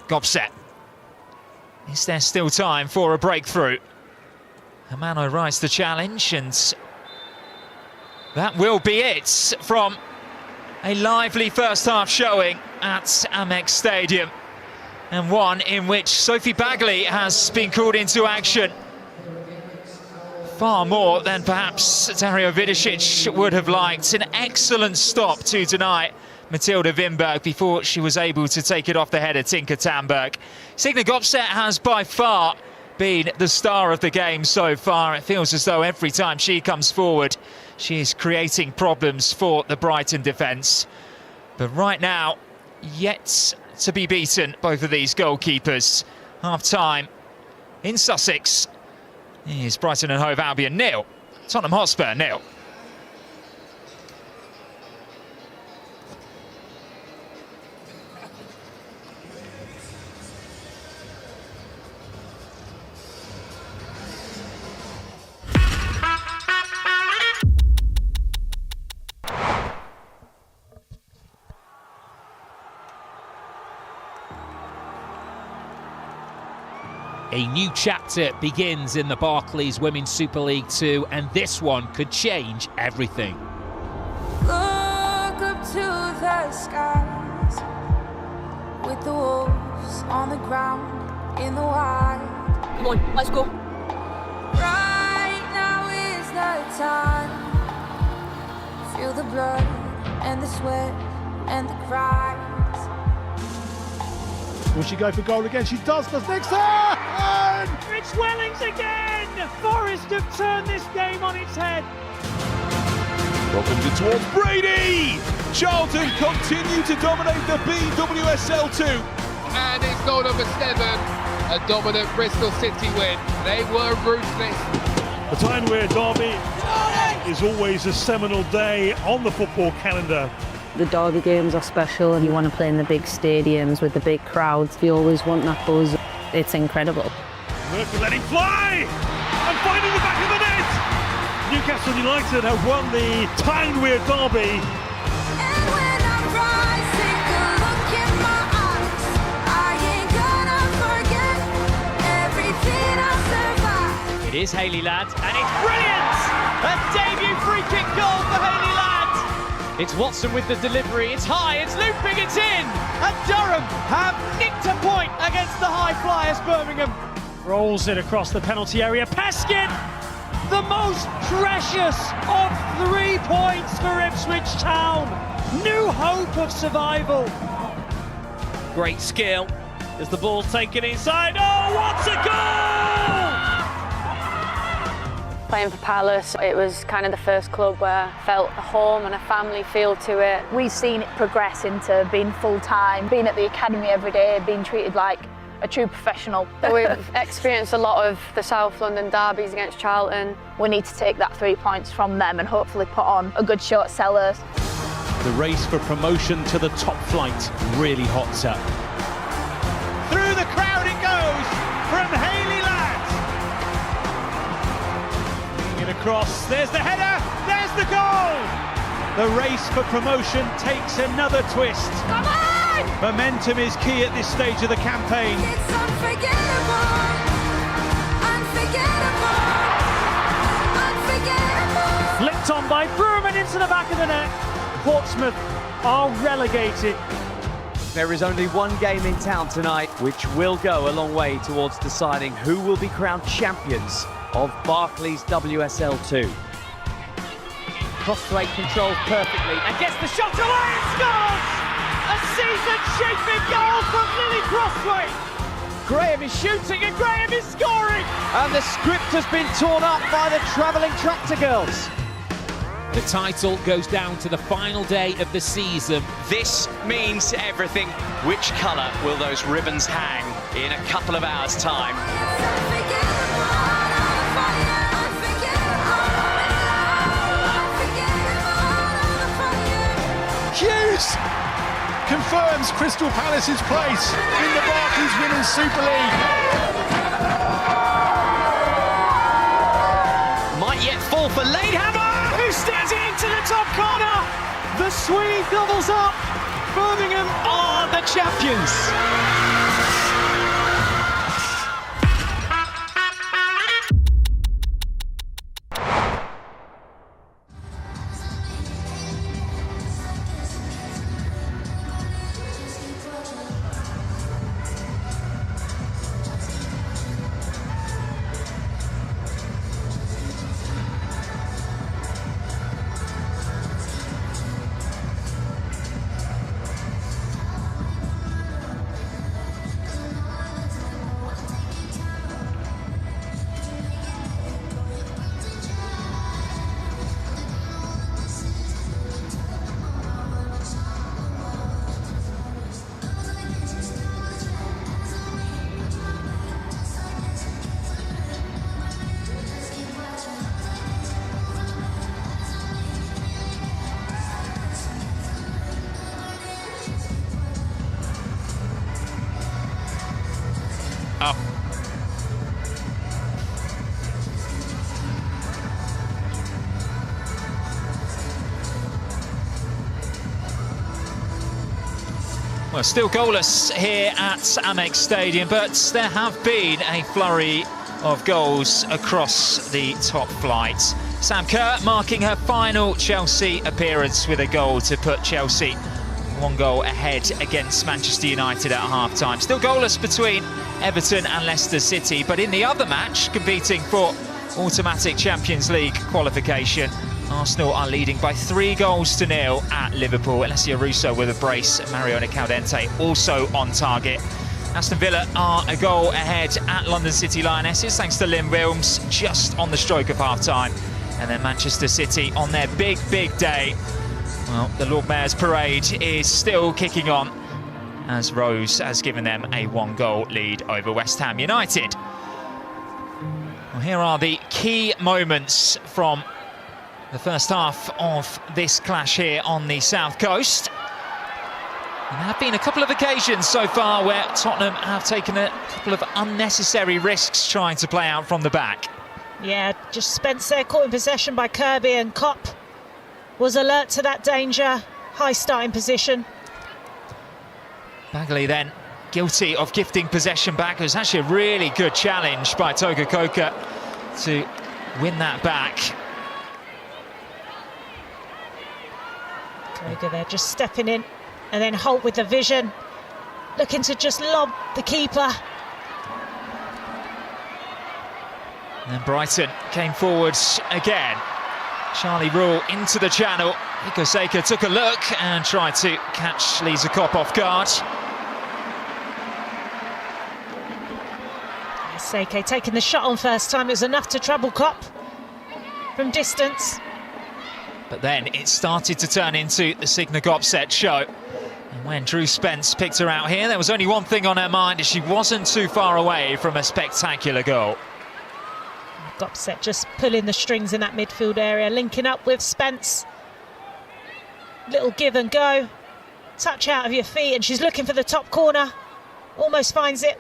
Gopset. Is there still time for a breakthrough? Hamano rise the challenge, and that will be it from a lively first half showing at Amex Stadium, and one in which Sophie Bagley has been called into action. Far more than perhaps Dario Vidicic would have liked. An excellent stop to deny Matilda Vinberg before she was able to take it off the head of Tinker Tamberg. Signe Gopset has by far been the star of the game so far. It feels as though every time she comes forward, she is creating problems for the Brighton defence. But right now, yet to be beaten, both of these goalkeepers. Half-time in Sussex is Brighton and Hove Albion 0, Tottenham Hotspur 0. A new chapter begins in the Barclays Women's Super League 2, and this one could change everything. Look up to the skies with the wolves on the ground in the wild. Come on, let's go. Right now is the time. Feel the blood and the sweat and the cries. Will she go for goal again? She does next turn! It's Wellings again! Forest have turned this game on its head. Opens it towards Brady! Charlton continue to dominate the BWSL 2. And it's goal number 7, a dominant Bristol City win. They were ruthless. The Tyne-Wear derby is always a seminal day on the football calendar. The derby games are special, and you want to play in the big stadiums with the big crowds. You always want that buzz. It's incredible. Murphy letting fly and finding the back of the net. Newcastle United have won the Tyne-Wear derby. And when I rise, take a look in my eyes. I ain't gonna forget everything I survived. It is Hayley Ladd, and it's brilliant! A debut free kick goal for Hayley Ladd. It's Watson with the delivery, it's high, it's looping, it's in! And Durham have nicked a point against the high flyers Birmingham. Rolls it across the penalty area. Peskin! The most precious of 3 points for Ipswich Town. New hope of survival. Great skill as the ball taken inside. Oh, what a goal! Playing for Palace, it was kind of the first club where I felt a home and a family feel to it. We've seen it progress into being full-time, being at the academy every day, being treated like a true professional. We've experienced a lot of the South London derbies against Charlton. We need to take that 3 points from them and hopefully put on a good show at Sellers. The race for promotion to the top flight really hot up. Through the crowd it goes from Hayley Ladd. Bringing it across, there's the header, there's the goal! The race for promotion takes another twist. Come on! Momentum is key at this stage of the campaign. It's unforgettable. Unforgettable. Flicked on by Broom and into the back of the net. Portsmouth are relegated. There is only one game in town tonight which will go a long way towards deciding who will be crowned champions of Barclays WSL 2. Crossthwaite controls perfectly and gets the shot away and scores! A season-shaping goal from Lily Crossthwaite! Graham is shooting and Graham is scoring! And the script has been torn up by the travelling tractor girls. The title goes down to the final day of the season. This means everything. Which colour will those ribbons hang in a couple of hours' time? Hughes confirms Crystal Palace's place in the Barclays Women's Super League. Might yet fall for Ladehammer, who steps it into the top corner. The Swede doubles up. Birmingham are the champions. Up. Well, still goalless here at Amex Stadium, but there have been a flurry of goals across the top flight. Sam Kerr marking her final Chelsea appearance with a goal to put Chelsea 1 goal ahead against Manchester United at half-time. Still goalless between Everton and Leicester City, but in the other match, competing for automatic Champions League qualification, Arsenal are leading by 3-0 at Liverpool. Alessia Russo with a brace, Mariona Caldente also on target. Aston Villa are a goal ahead at London City Lionesses, thanks to Lynn Wilms, just on the stroke of half-time. And then Manchester City on their big, big day. Well, the Lord Mayor's parade is still kicking on, as Rose has given them a 1-goal lead over West Ham United. Well, here are the key moments from the first half of this clash here on the South Coast. And there have been a couple of occasions so far where Tottenham have taken a couple of unnecessary risks trying to play out from the back. Yeah, just Spencer caught in possession by Kirby, and Kopp was alert to that danger. High starting position. Bagley then guilty of gifting possession back. It was actually a really good challenge by Toga Koka to win that back. Koga there just stepping in, and then Holt with the vision, looking to just lob the keeper. And Brighton came forwards again. Charlie Rule into the channel. Ikoseka took a look and tried to catch Lisa Kopp off guard. Seke taking the shot on first time. It was enough to trouble Kopp from distance. But then it started to turn into the Signa Gopset show. And when Drew Spence picked her out here, there was only one thing on her mind, and she wasn't too far away from a spectacular goal. Gopset just pulling the strings in that midfield area, linking up with Spence. Little give and go. Touch out of your feet, and she's looking for the top corner. Almost finds it.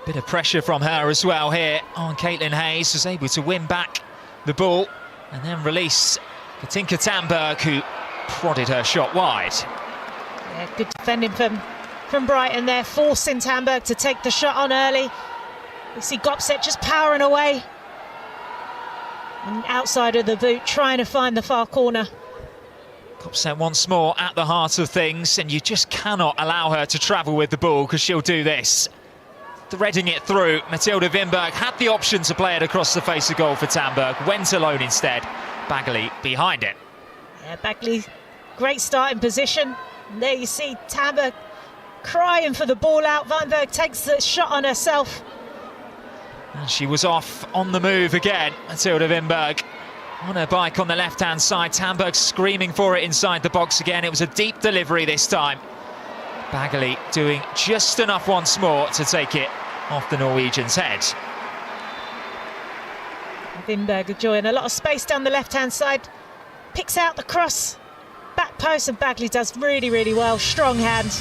Bit of pressure from her as well here on Caitlin Hayes, was able to win back the ball and then release Katinka Tamberg, who prodded her shot wide. Yeah, good defending from Brighton there, forcing Tamberg to take the shot on early. You see Gopset just powering away. And outside of the boot, trying to find the far corner. Gopset once more at the heart of things, and you just cannot allow her to travel with the ball, because she'll do this. Threading it through, Matilda Wimberg had the option to play it across the face of goal for Tamberg, went alone instead. Bagley behind it. Yeah, Bagley, great starting position. And there you see Tamberg crying for the ball out. Wimberg takes the shot on herself. And she was off on the move again, Matilda Wimberg. On her bike on the left-hand side, Tamberg screaming for it inside the box again. It was a deep delivery this time. Bagley doing just enough once more to take it off the Norwegian's head. Wimberg enjoying a lot of space down the left-hand side. Picks out the cross, back post, and Bagley does really, really well. Strong hand.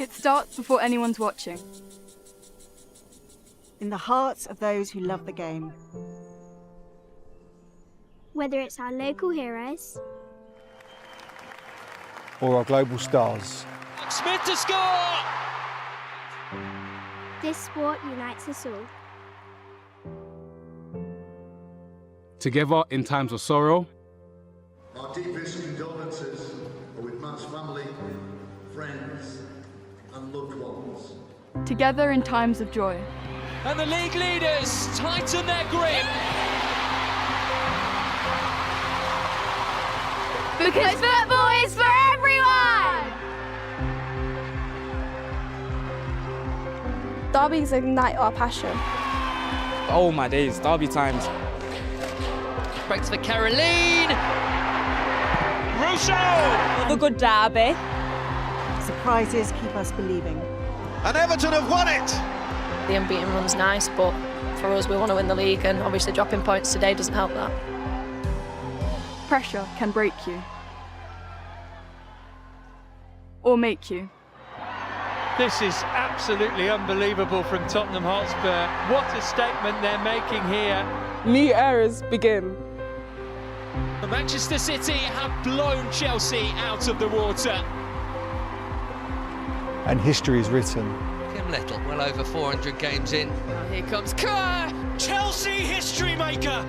It starts before anyone's watching. In the hearts of those who love the game. Whether it's our local heroes Or our global stars. Smith to score! this sport unites us all. Together in times of sorrow. Our deepest condolences are with Matt's family, friends, and loved ones. Together in times of joy. And the league leaders tighten their grip. Because football is for everyone! Derbies ignite our passion. Oh my days, derby times. Breaks for Caroline. Rousseau! The good derby. Surprises keep us believing. And Everton have won it! The unbeaten run's nice, but for us, we want to win the league, and obviously dropping points today doesn't help that. Pressure can break you. Or make you. This is absolutely unbelievable from Tottenham Hotspur. What a statement they're making here. New eras begin. Manchester City have blown Chelsea out of the water. And history is written. Kim Little, well over 400 games in. Now here comes Kerr! Chelsea history maker!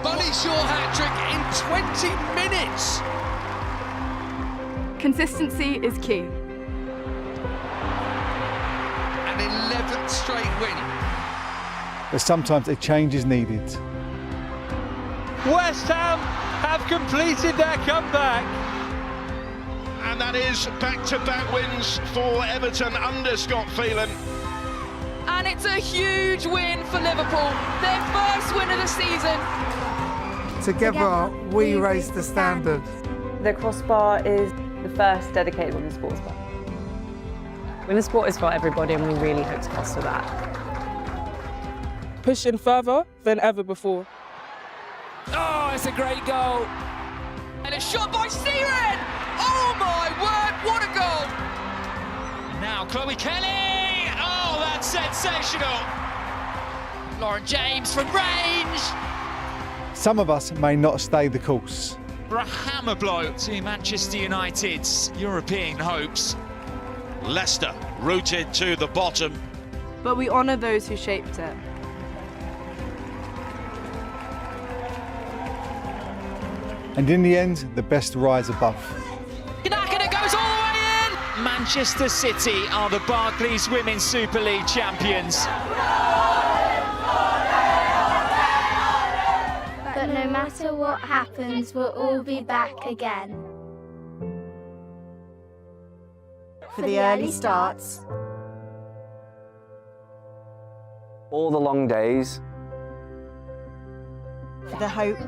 Bunny Shaw hat-trick in 20 minutes! Consistency is key. An 11th straight win. But sometimes a change is needed. West Ham have completed their comeback. And that is back-to-back wins for Everton under Scott Phelan. And it's a huge win for Liverpool, their first win of the season. Together, we raise the standard. The crossbar is the first dedicated women's sports bar. Women's sport is for everybody, and we really hope to foster that. Pushing further than ever before. Oh, it's a great goal. And a shot by Siren! Oh my word, what a goal! And now Chloe Kelly! Oh, that's sensational! Lauren James from range! Some of us may not stay the course. For a hammer blow to Manchester United's European hopes. Leicester rooted to the bottom. But we honour those who shaped it. And in the end, the best rise above. And it goes all the way in! Manchester City are the Barclays Women's Super League champions. But no matter what happens, we'll all be back again. For the early starts, all the long days, for the hope,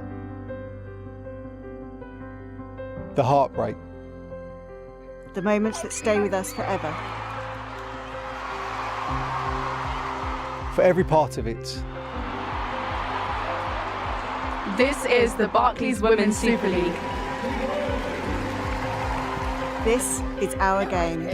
The heartbreak. the moments that stay with us forever. For every part of it. This is the Barclays Women's Super League. This is our game.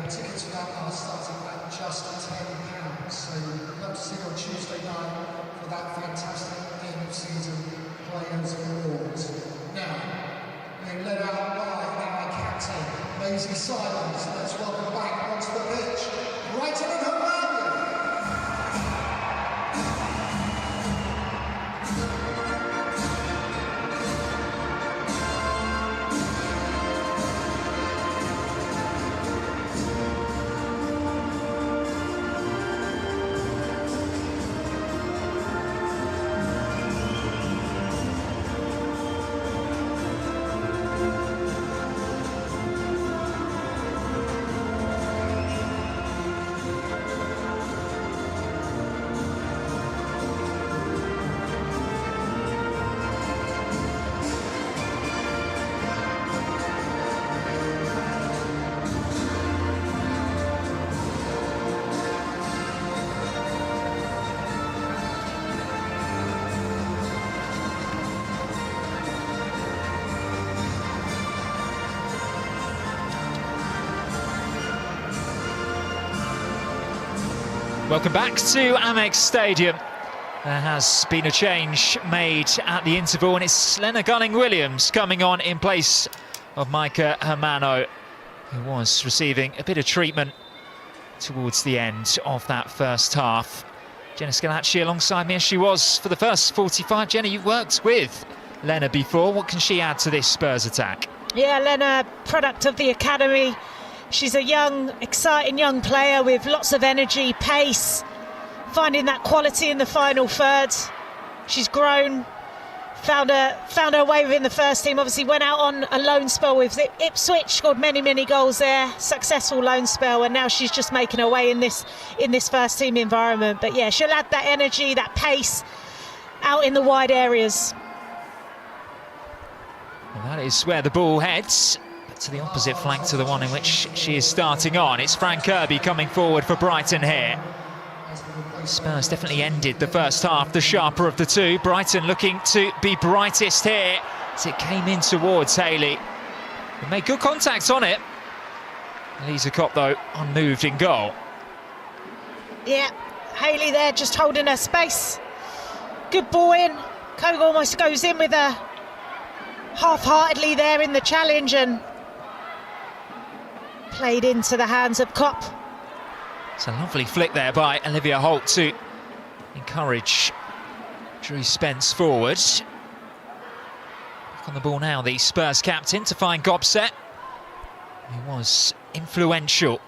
Tickets for that are starting at just £10. So we'd love to see you on Tuesday night for that fantastic end of season Players Awards. Now, being led out by our captain, Maisie Simons. Let's welcome back onto the pitch, Brighton and Hotspur. Welcome back to Amex Stadium. There has been a change made at the interval, and it's Lena Gunning-Williams coming on in place of Maika Hermano, who was receiving a bit of treatment towards the end of that first half. Jenna Scalacci alongside me as she was for the first 45. Jenna, you've worked with Lena before. What can she add to this Spurs attack? Yeah, Lena, product of the academy. She's a young, exciting young player with lots of energy, pace, finding that quality in the final third. She's grown, found her way within the first team. Obviously went out on a loan spell with Ipswich, scored many goals there, successful loan spell, and now she's just making her way in this first team environment. But yeah, she'll add that energy, that pace out in the wide areas. Well, that is where the ball heads. To the opposite flank to the one in which she is starting on. It's Fran Kirby coming forward for Brighton here. Spurs definitely ended the first half, the sharper of the two. Brighton looking to be brightest here as it came in towards Hayley. They made good contact on it. Lisa Kopp, though, unmoved in goal. Yeah, Hayley there just holding her space. Good ball in. Koga almost goes in with her half-heartedly there in the challenge and played into the hands of Kopp. It's a lovely flick there by Olivia Holt to encourage Drew Spence forward. Back on the ball now, the Spurs captain to find Gobset, who was influential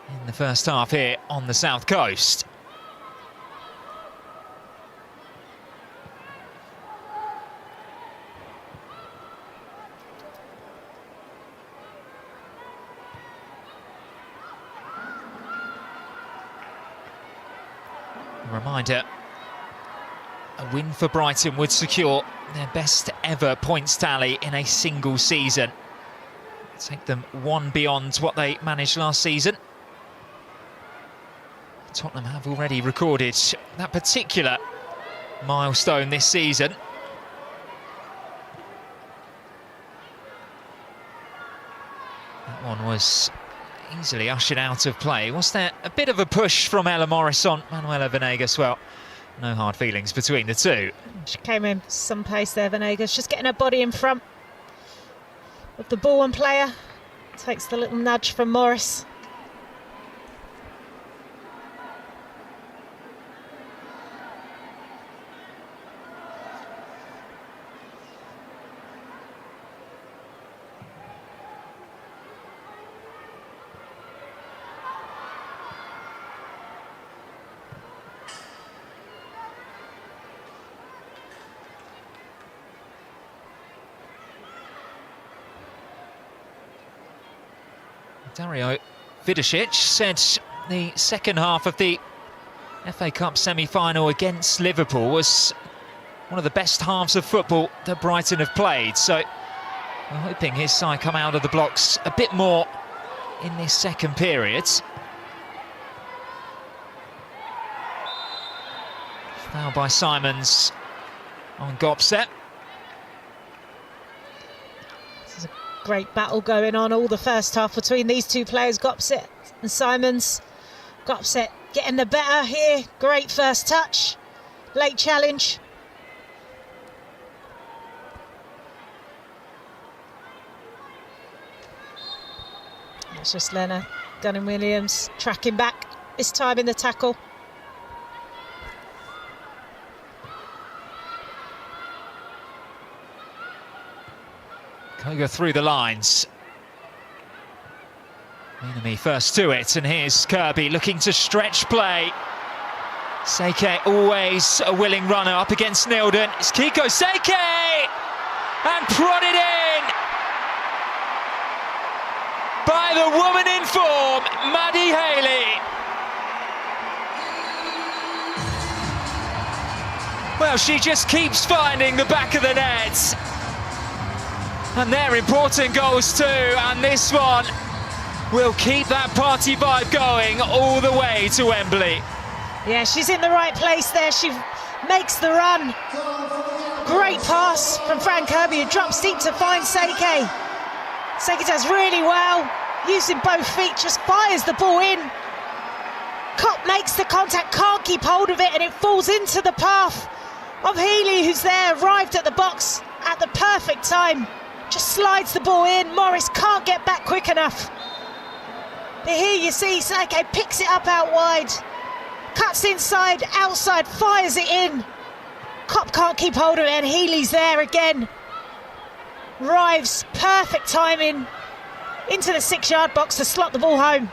in the first half here on the South Coast. Reminder A win for Brighton would secure their best ever points tally in a single season. Take them one beyond what they managed last season. Tottenham have already recorded that particular milestone this season. That one was easily ushered out of play. Was there a bit of a push from Ella Morris on Manuela Venegas? Well, no hard feelings between the two. She came in some pace there, Venegas, just getting her body in front of the ball and player. Takes the little nudge from Morris. Dario Vidicic said the second half of the FA Cup semi-final against Liverpool was one of the best halves of football that Brighton have played. So we're hoping his side come out of the blocks a bit more in this second period. Foul by Simons on Gopset. Great battle going on all the first half between these two players, Gopset and Simons. Gopset getting the better here. Great first touch. Late challenge. It's just Lena Gunning-Williams tracking back, this time in the tackle. Koga through the lines. Minami first to it, and here's Kirby looking to stretch play. Seike always a willing runner up against Nilden. It's Kiko Seike! And prodded in by the woman in form, Maddie Haley. Well, she just keeps finding the back of the net. And they're important goals too, and this one will keep that party vibe going all the way to Wembley. Yeah, she's in the right place there. She makes the run. Great pass from Fran Kirby, who drops deep to find Seike. Seike does really well, using both feet, just fires the ball in. Kopp makes the contact, can't keep hold of it, and it falls into the path of Healy, who's there, arrived at the box at the perfect time. Just slides the ball in. Morris can't get back quick enough. But here you see Seike picks it up out wide, cuts inside, outside, fires it in. Kopp can't keep hold of it, and Healy's there again. Rives, perfect timing into the 6-yard box to slot the ball home.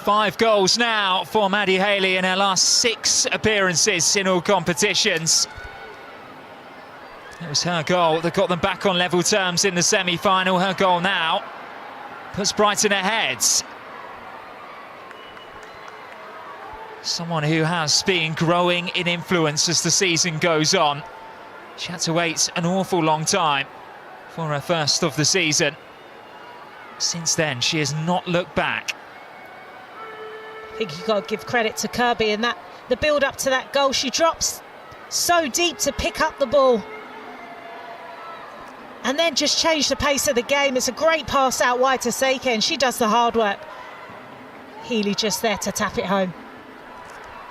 5 goals now for Maddie Haley in her last 6 appearances in all competitions. It was her goal that got them back on level terms in the semi-final. Her goal now puts Brighton ahead. Someone who has been growing in influence as the season goes on. She had to wait an awful long time for her first of the season. Since then, she has not looked back. I think you've got to give credit to Kirby in that the build-up to that goal. She drops so deep to pick up the ball and then just change the pace of the game. It's a great pass out wide to Seike, and she does the hard work. Healy just there to tap it home.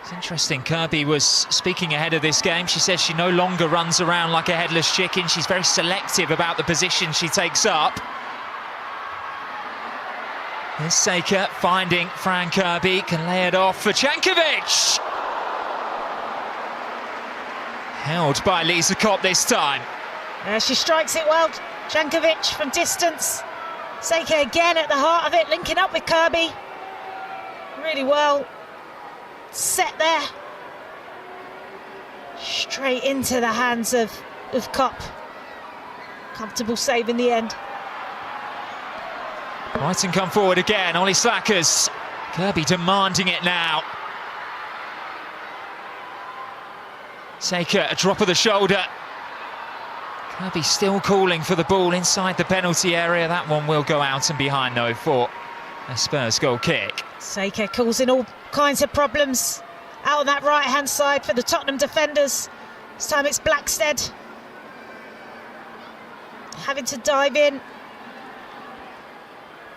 It's interesting, Kirby was speaking ahead of this game. She says she no longer runs around like a headless chicken. She's very selective about the position she takes up. Here's Seike finding Fran Kirby, can lay it off for Jankovic. Held by Lisa Kopp this time. She strikes it well, Jankovic from distance. Seike again at the heart of it, linking up with Kirby. Really well set there. Straight into the hands of Kopp. Comfortable save in the end. Brighton come forward again, Ollie Slackers. Kirby demanding it now. Saker, a drop of the shoulder. Kirby still calling for the ball inside the penalty area. That one will go out and behind though for a Spurs goal kick. Saker causing all kinds of problems out on that right-hand side for the Tottenham defenders. This time it's Blackstead having to dive in.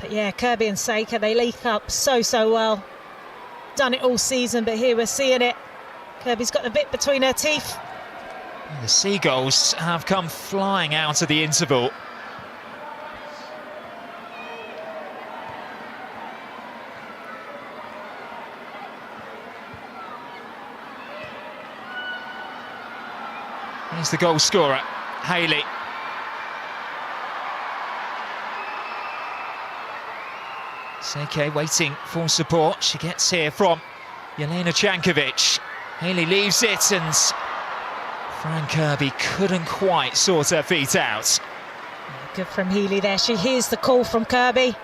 But yeah, Kirby and Saker, they link up so well. Done it all season, but here we're seeing it. Kirby's got the bit between her teeth. And the Seagulls have come flying out of the interval. Here's the goal scorer, Haley. Seke waiting for support. She gets here from Jelena Jankovic. Haley leaves it and Fran Kirby couldn't quite sort her feet out. Good from Healy there. She hears the call from Kirby.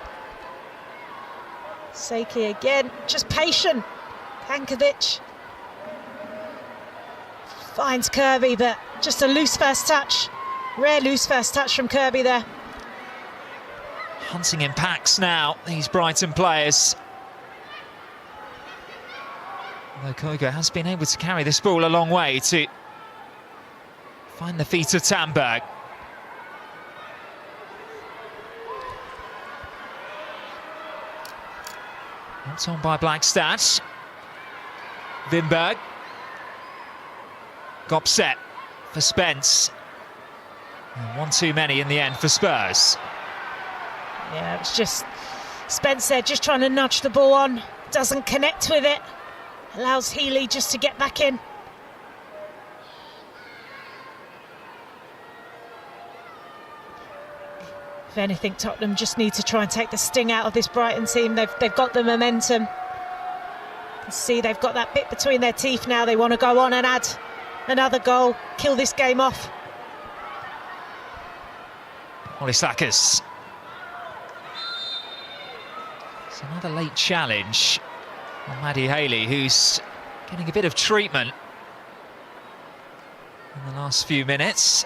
Seke again, just patient. Jankovic finds Kirby, but just a loose first touch. Rare loose first touch from Kirby there. Hunting in packs now, these Brighton players. Although Koigo has been able to carry this ball a long way to find the feet of Tamberg. Helped on by Blackstad. Wimberg. Gopset for Spence. And one too many in the end for Spurs. Yeah, it's just Spence there just trying to nudge the ball on. Doesn't connect with it. Allows Healy just to get back in. If anything, Tottenham just need to try and take the sting out of this Brighton team. They've got the momentum. You can see they've got that bit between their teeth now. They want to go on and add another goal, kill this game off. Olisakis. It's another late challenge on Maddie Haley, who's getting a bit of treatment in the last few minutes.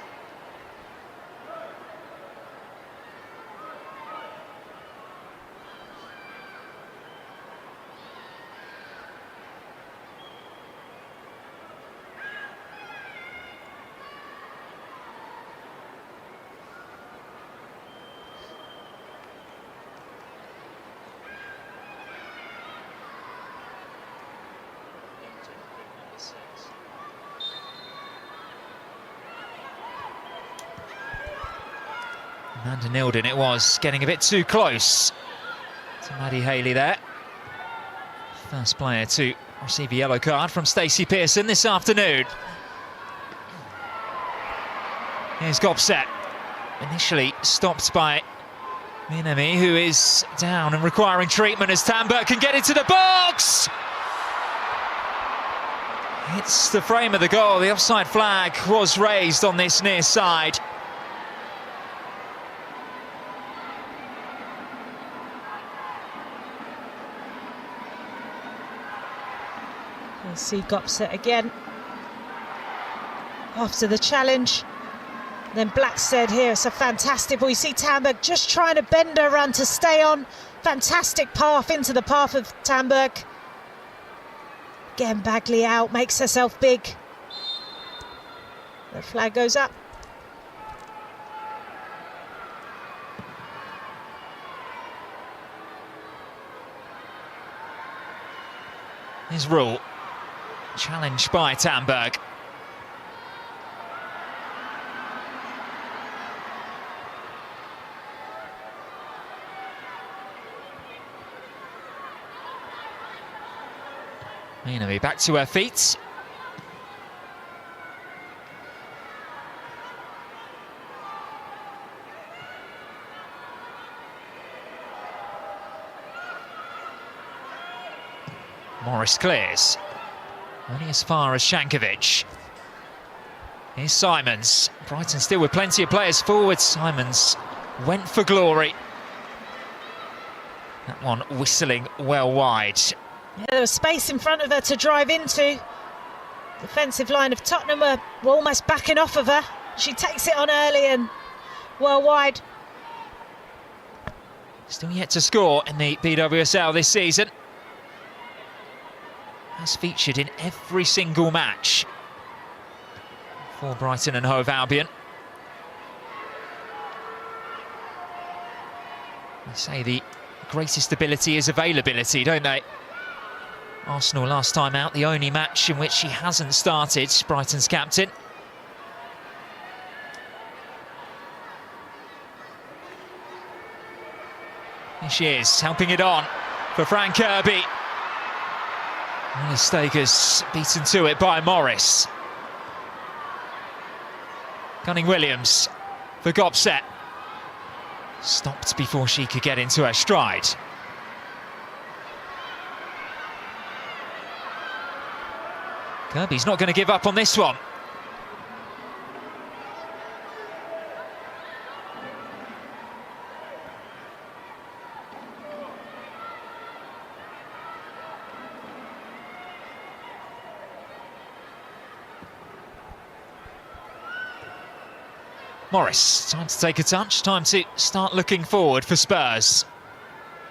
Amanda Nilden it was, getting a bit too close to Maddie Haley there. First player to receive a yellow card from Stacey Pearson this afternoon. Here's Gopset, initially stopped by Minami, who is down and requiring treatment as Tamberg can get into the box! Hits the frame of the goal. The offside flag was raised on this near side. We'll see Gopset again after the challenge. Then Blackstead here, it's a fantastic ball. You see Tamberg just trying to bend her run to stay on. Fantastic path into the path of Tamberg. Again, Bagley out, makes herself big. The flag goes up. Here's Rule, challenged by Tamberg. Minami back to her feet. Morris clears. Only as far as Jankovic. Here's Simons. Brighton still with plenty of players forward. Simons went for glory. That one whistling well wide. Yeah, there was space in front of her to drive into. Defensive line of Tottenham were almost backing off of her. She takes it on early and well wide. Still yet to score in the BWSL this season. Has featured in every single match for Brighton and Hove Albion. They say the greatest ability is availability, don't they? Arsenal last time out, the only match in which she hasn't started, Brighton's captain. Here she is, helping it on for Fran Kirby. Molly Staker's beaten to it by Morris. Gunning-Williams for Gopset. Stopped before she could get into her stride. Kirby's not going to give up on this one. Morris, time to take a touch, time to start looking forward for Spurs.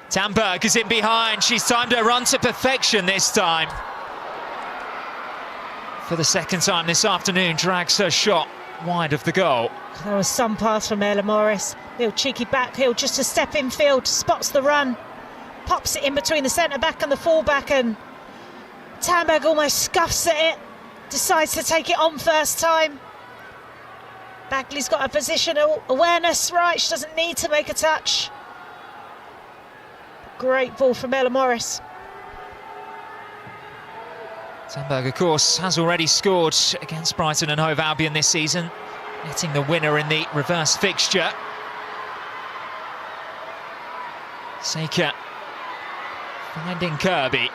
Tamberg is in behind, she's timed her run to perfection this time. For the second time this afternoon, drags her shot wide of the goal. There was some pass from Ella Morris. Little cheeky backheel, just a step in field, spots the run, pops it in between the centre-back and the full-back, and Tamberg almost scuffs at it, decides to take it on first time. Bagley's got a positional awareness right, she doesn't need to make a touch. Great ball from Ella Morris. Tamberg, of course, has already scored against Brighton and Hove Albion this season, netting the winner in the reverse fixture. Saker finding Kirby.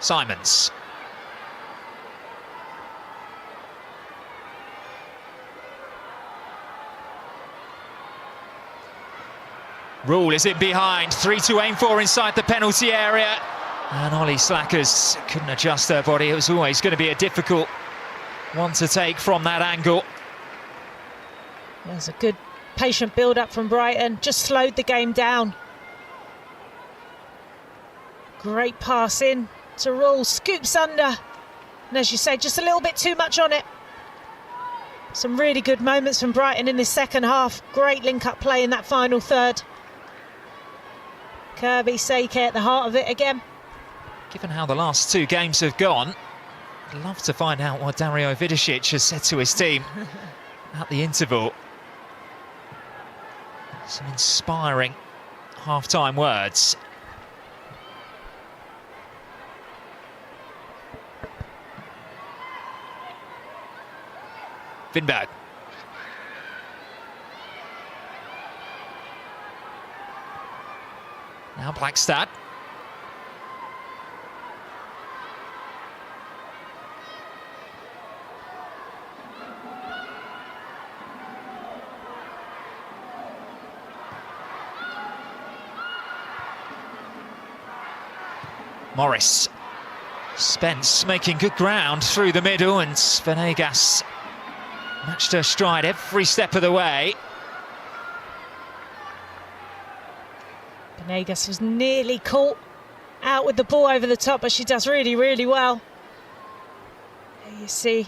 Simons. Rule is in behind, 3 to aim for inside the penalty area. And Ollie Slackers couldn't adjust her body. It was always going to be a difficult one to take from that angle. There's a good patient build-up from Brighton, just slowed the game down. Great pass in to Rule, scoops under. And as you say, just a little bit too much on it. Some really good moments from Brighton in this second half. Great link-up play in that final third. Kirby, Saker at the heart of it again. Given how the last two games have gone, I'd love to find out what Dario Vidicic has said to his team at the interval. Some inspiring half-time words. Vinberg. Now Blackstad. Morris. Spence making good ground through the middle, and Venegas matched her stride every step of the way. Venegas was nearly caught out with the ball over the top, but she does really, really well. There you see,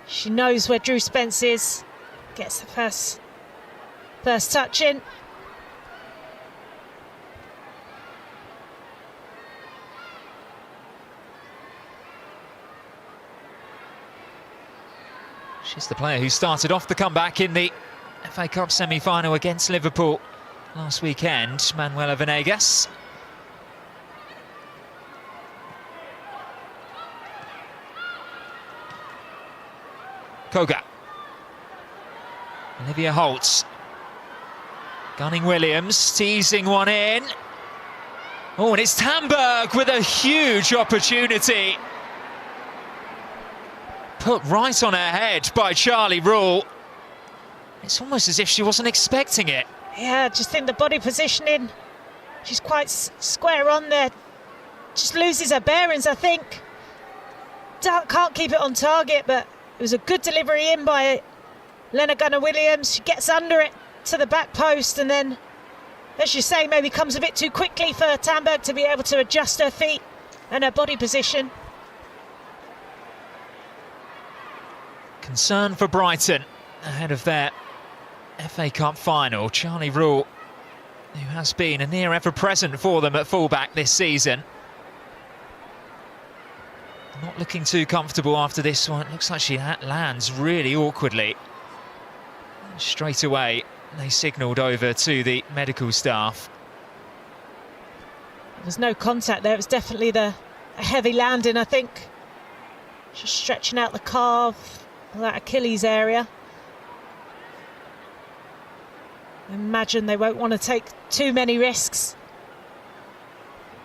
she knows where Drew Spence is. Gets the first touch in. She's the player who started off the comeback in the FA Cup semi-final against Liverpool last weekend, Manuela Venegas. Koga. Olivia Holtz. Gunning-Williams, teasing one in. Oh, and it's Tamberg with a huge opportunity. Put right on her head by Charlie Rule. It's almost as if she wasn't expecting it. Yeah, just think the body positioning. She's quite square on there. just loses her bearings, I think. Can't keep it on target, but it was a good delivery in by Lena Gunnar-Williams. She gets under it to the back post, and then, as you say, maybe comes a bit too quickly for Tamberg to be able to adjust her feet and her body position. Concern for Brighton ahead of their FA Cup final. Charlie Rule, who has been a near ever-present for them at fullback this season, not looking too comfortable after this one. It looks like she lands really awkwardly. Straight away, they signalled over to the medical staff. There was no contact there. It was definitely a heavy landing, I think. Just stretching out the calf, that Achilles area. I imagine they won't want to take too many risks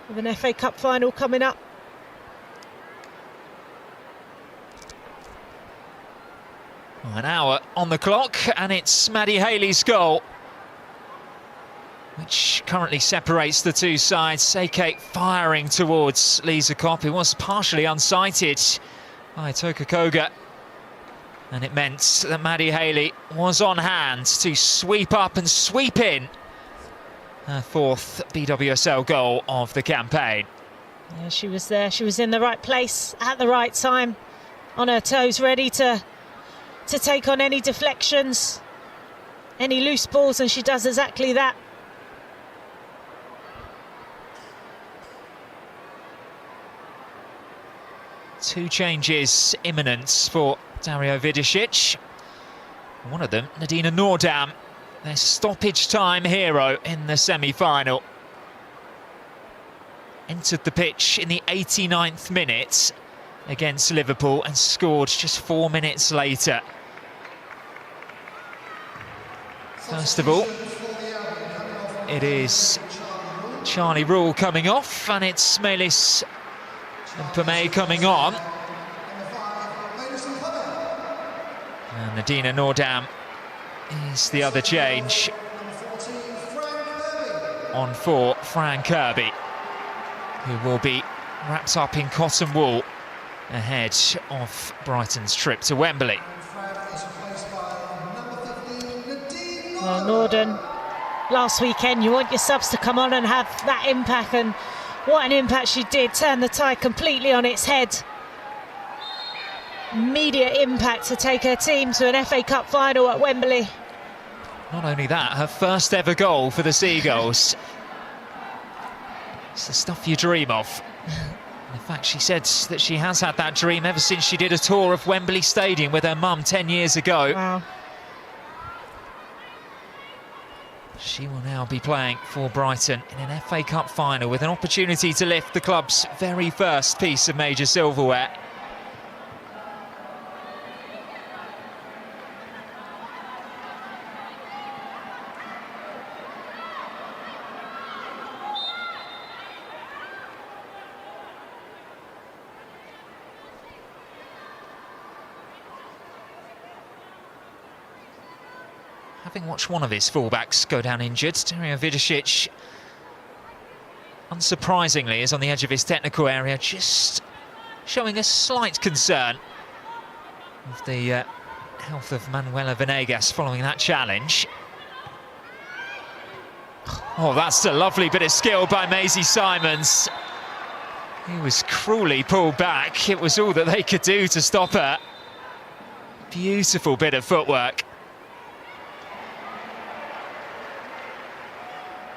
with an FA Cup final coming up. An hour on the clock, and it's Maddie Haley's goal, which currently separates the two sides. Seike firing towards Lisa Kopp, who was partially unsighted by Toka Koga, and it meant that Maddie Haley was on hand to sweep up and sweep in her fourth BWSL goal of the campaign. Yeah, she was there. She was in the right place at the right time, on her toes, ready to take on any deflections, any loose balls, and she does exactly that. Two changes imminent for Dario Vidicic. One of them, Nadina Nordam, their stoppage time hero in the semi-final. Entered the pitch in the 89th minute against Liverpool and scored just 4 minutes later. First of all, it is Charlie Rule coming off, and it's Melis and Pamay coming on. And Nadina Nordam is the other change. On for Fran Kirby, who will be wrapped up in cotton wool ahead of Brighton's trip to Wembley. Well, Norden, last weekend you want your subs to come on and have that impact, and what an impact she did. Turn the tie completely on its head. Immediate impact to take her team to an FA Cup final at Wembley. Not only that, her first ever goal for the Seagulls. It's the stuff you dream of. In fact, she said that she has had that dream ever since she did a tour of Wembley Stadium with her mum 10 years ago. Wow. She will now be playing for Brighton in an FA Cup final with an opportunity to lift the club's very first piece of major silverware. Having watched one of his fullbacks go down injured, Dario Vidicic, unsurprisingly, is on the edge of his technical area, just showing a slight concern of the health of Manuela Venegas following that challenge. Oh, that's a lovely bit of skill by Maisie Simons. He was cruelly pulled back. It was all that they could do to stop her. Beautiful bit of footwork.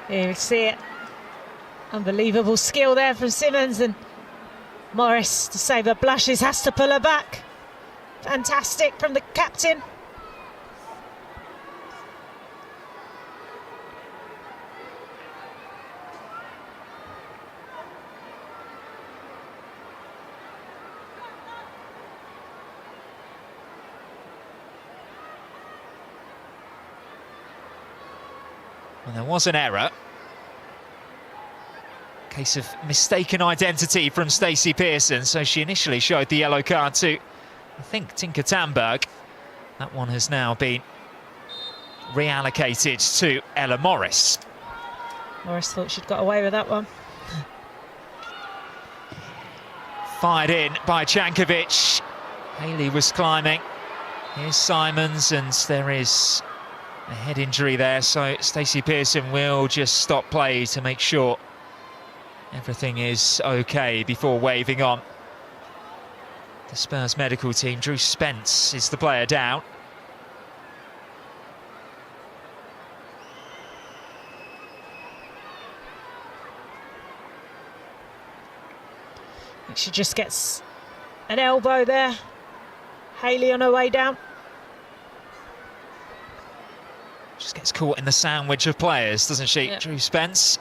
Here we see it. Unbelievable skill there from Simmons, and Morris, to save her blushes, has to pull her back. Fantastic from the captain. And there was an error. Case of mistaken identity from Stacey Pearson. So she initially showed the yellow card to, I think, Tinka Tamberg. That one has now been reallocated to Ella Morris. Morris thought she'd got away with that one. fired in by Jankovic. Haley was climbing. Here's Simons, and there is a head injury there, so Stacey Pearson will just stop play to make sure everything is okay before waving on. The Spurs medical team, Drew Spence is the player down. She just gets an elbow there. Haley on her way down. Just gets caught in the sandwich of players, doesn't she, yep. Drew Spence?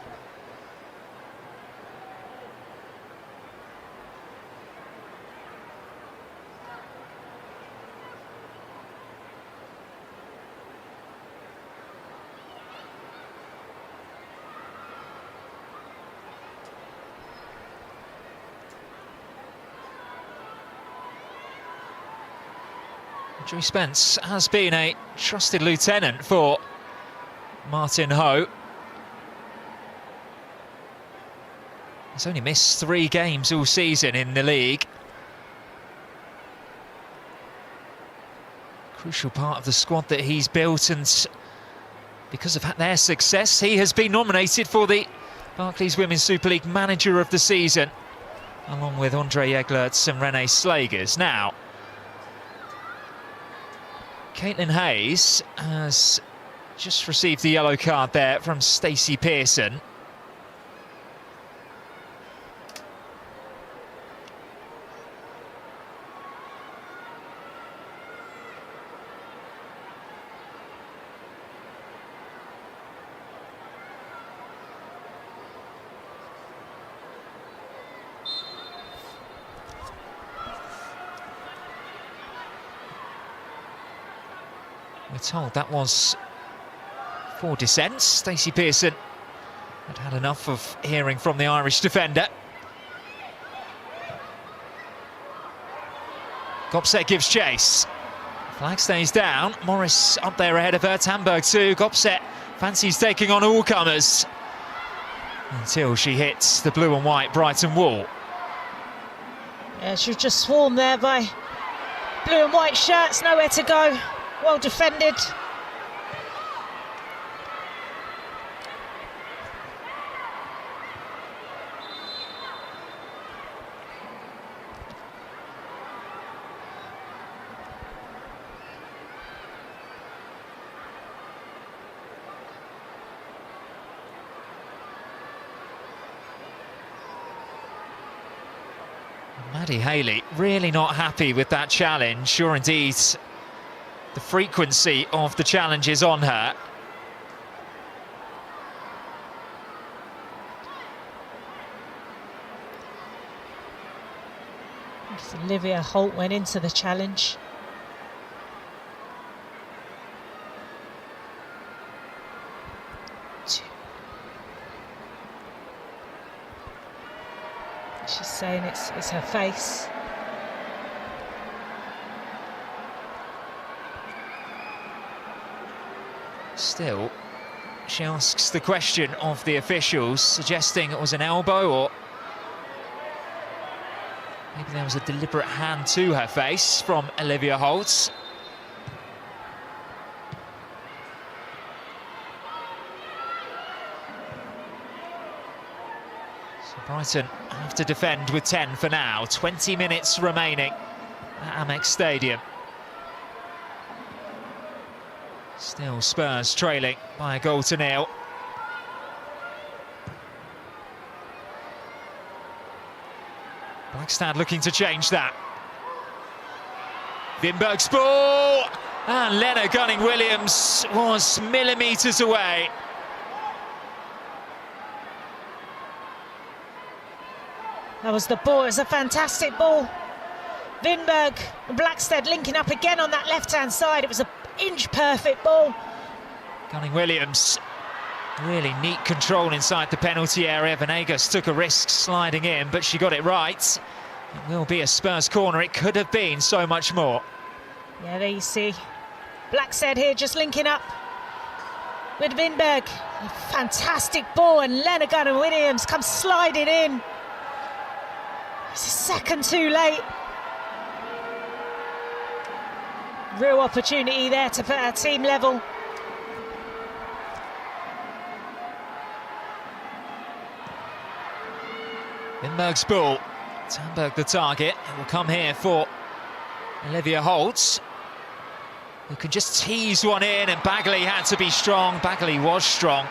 Drew Spence has been a trusted lieutenant for Martin Ho. He's only missed 3 games all season in the league. Crucial part of the squad that he's built, and because of their success, he has been nominated for the Barclays Women's Super League Manager of the Season, along with Andre Eglerts and Renee Slagers. Now, Caitlin Hayes has just received the yellow card there from Stacey Pearson. We're told that was for dissent. Stacey Pearson had had enough of hearing from the Irish defender. Gopset gives chase. Flag stays down. Morris up there ahead of her. Tamberg too. Gopset fancies taking on all comers until she hits the blue and white Brighton wall. Yeah, she was just swarmed there by blue and white shirts. Nowhere to go. Well defended. Maddie Haley really not happy with that challenge, or indeed the frequency of the challenges on her. Olivia Holt went into the challenge. She's saying it's her face. Still, she asks the question of the officials, suggesting it was an elbow, or maybe there was a deliberate hand to her face from Olivia Holt. So Brighton have to defend with 10 for now. 20 minutes remaining at Amex Stadium. Still Spurs trailing by a goal to nil. Blackstad looking to change that. Vinberg's ball! And Lena Gunning-Williams was millimetres away. That was the ball. It was a fantastic ball. Vinberg and Blackstad linking up again on that left-hand side. It was a inch-perfect ball. Gunning-Williams, really neat control inside the penalty area. Venegas took a risk sliding in, but she got it right. It will be a Spurs corner. It could have been so much more. Yeah, there you see. Blackstad here just linking up with Vinberg. A fantastic ball, and Lena Gunning-Williams comes sliding in. It's a second too late. Real opportunity there to put our team level. Lindberg's ball. Tamberg the target. It will come here for Olivia Holtz, who can just tease one in, and Bagley had to be strong. Bagley was strong,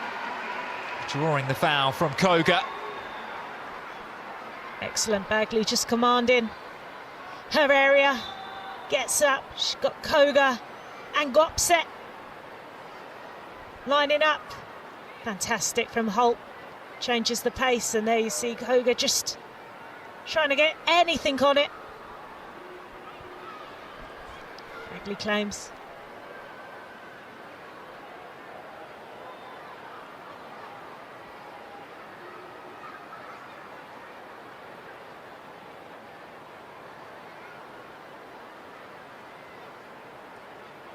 drawing the foul from Koga. Excellent, Bagley just commanding her area. Gets up, she's got Koga and Gopset lining up. Fantastic from Holt. Changes the pace, and there you see Koga just trying to get anything on it. Bagley claims.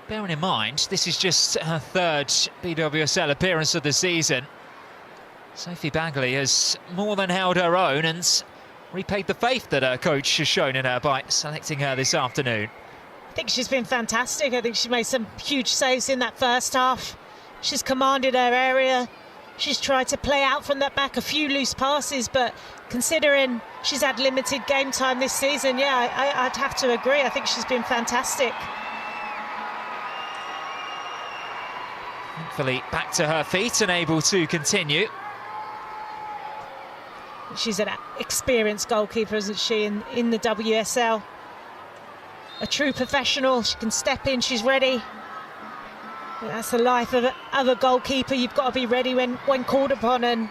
Bearing in mind, this is just her third BWSL appearance of the season. Sophie Bagley has more than held her own and repaid the faith that her coach has shown in her by selecting her this afternoon. I think she's been fantastic. I think she made some huge saves in that first half. She's commanded her area. She's tried to play out from that back, a few loose passes, but considering she's had limited game time this season, yeah, I'd have to agree. I think she's been fantastic. Thankfully back to her feet and able to continue. She's an experienced goalkeeper, isn't she, in the WSL? A true professional. She can step in, she's ready. That's the life of a goalkeeper. You've got to be ready when called upon, and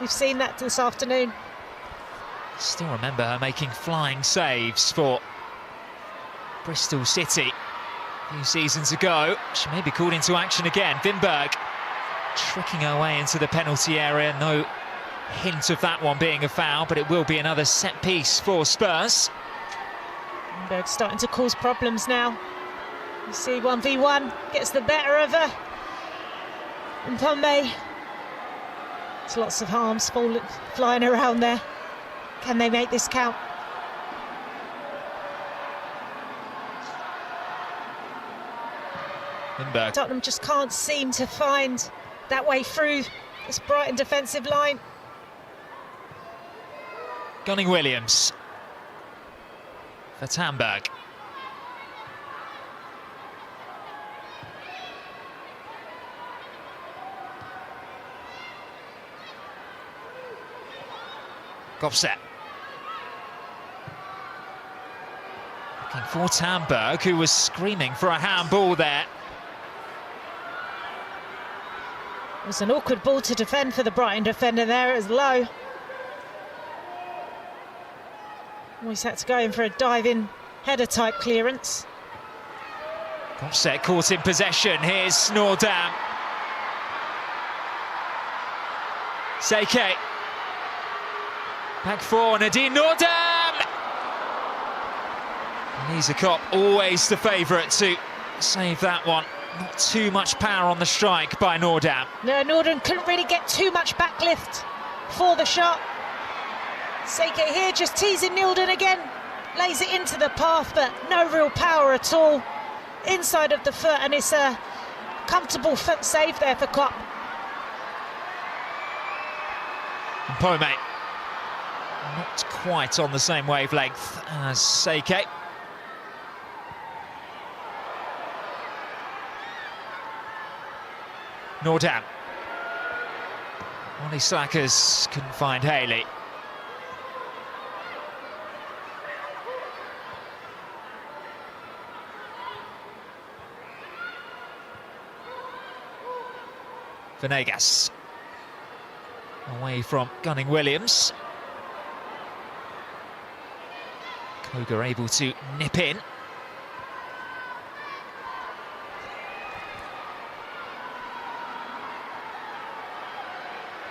we've seen that this afternoon. Still remember her making flying saves for Bristol City a few seasons ago. She may be called into action again. Vinberg tricking her way into the penalty area. No hint of that one being a foul, but it will be another set piece for Spurs. Vinberg starting to cause problems now. You see 1v1, gets the better of her. And Pombe. There's lots of harms flying around there. Can they make this count? Vinberg. Tottenham just can't seem to find that way through this Brighton defensive line. Gunning-Williams for Tamberg. Gopset. Looking for Tamberg, who was screaming for a handball there. It was an awkward ball to defend for the Brighton defender there. It was low. Always had to go in for a diving header type clearance. Gopset caught in possession. Here's Nordam. Seike. Back four, Nadine Nordam! Lisa Kopp, always the favourite to save that one. Not too much power on the strike by Nordam. No, Nordam couldn't really get too much backlift for the shot. Seike here just teasing Nilden again. Lays it into the path, but no real power at all. Inside of the foot, and it's a comfortable foot save there for Kopp. Pome. Not quite on the same wavelength as Seike. Nordam. Molly Slackers couldn't find Haley. Venegas. Away from Gunning-Williams. Koga able to nip in.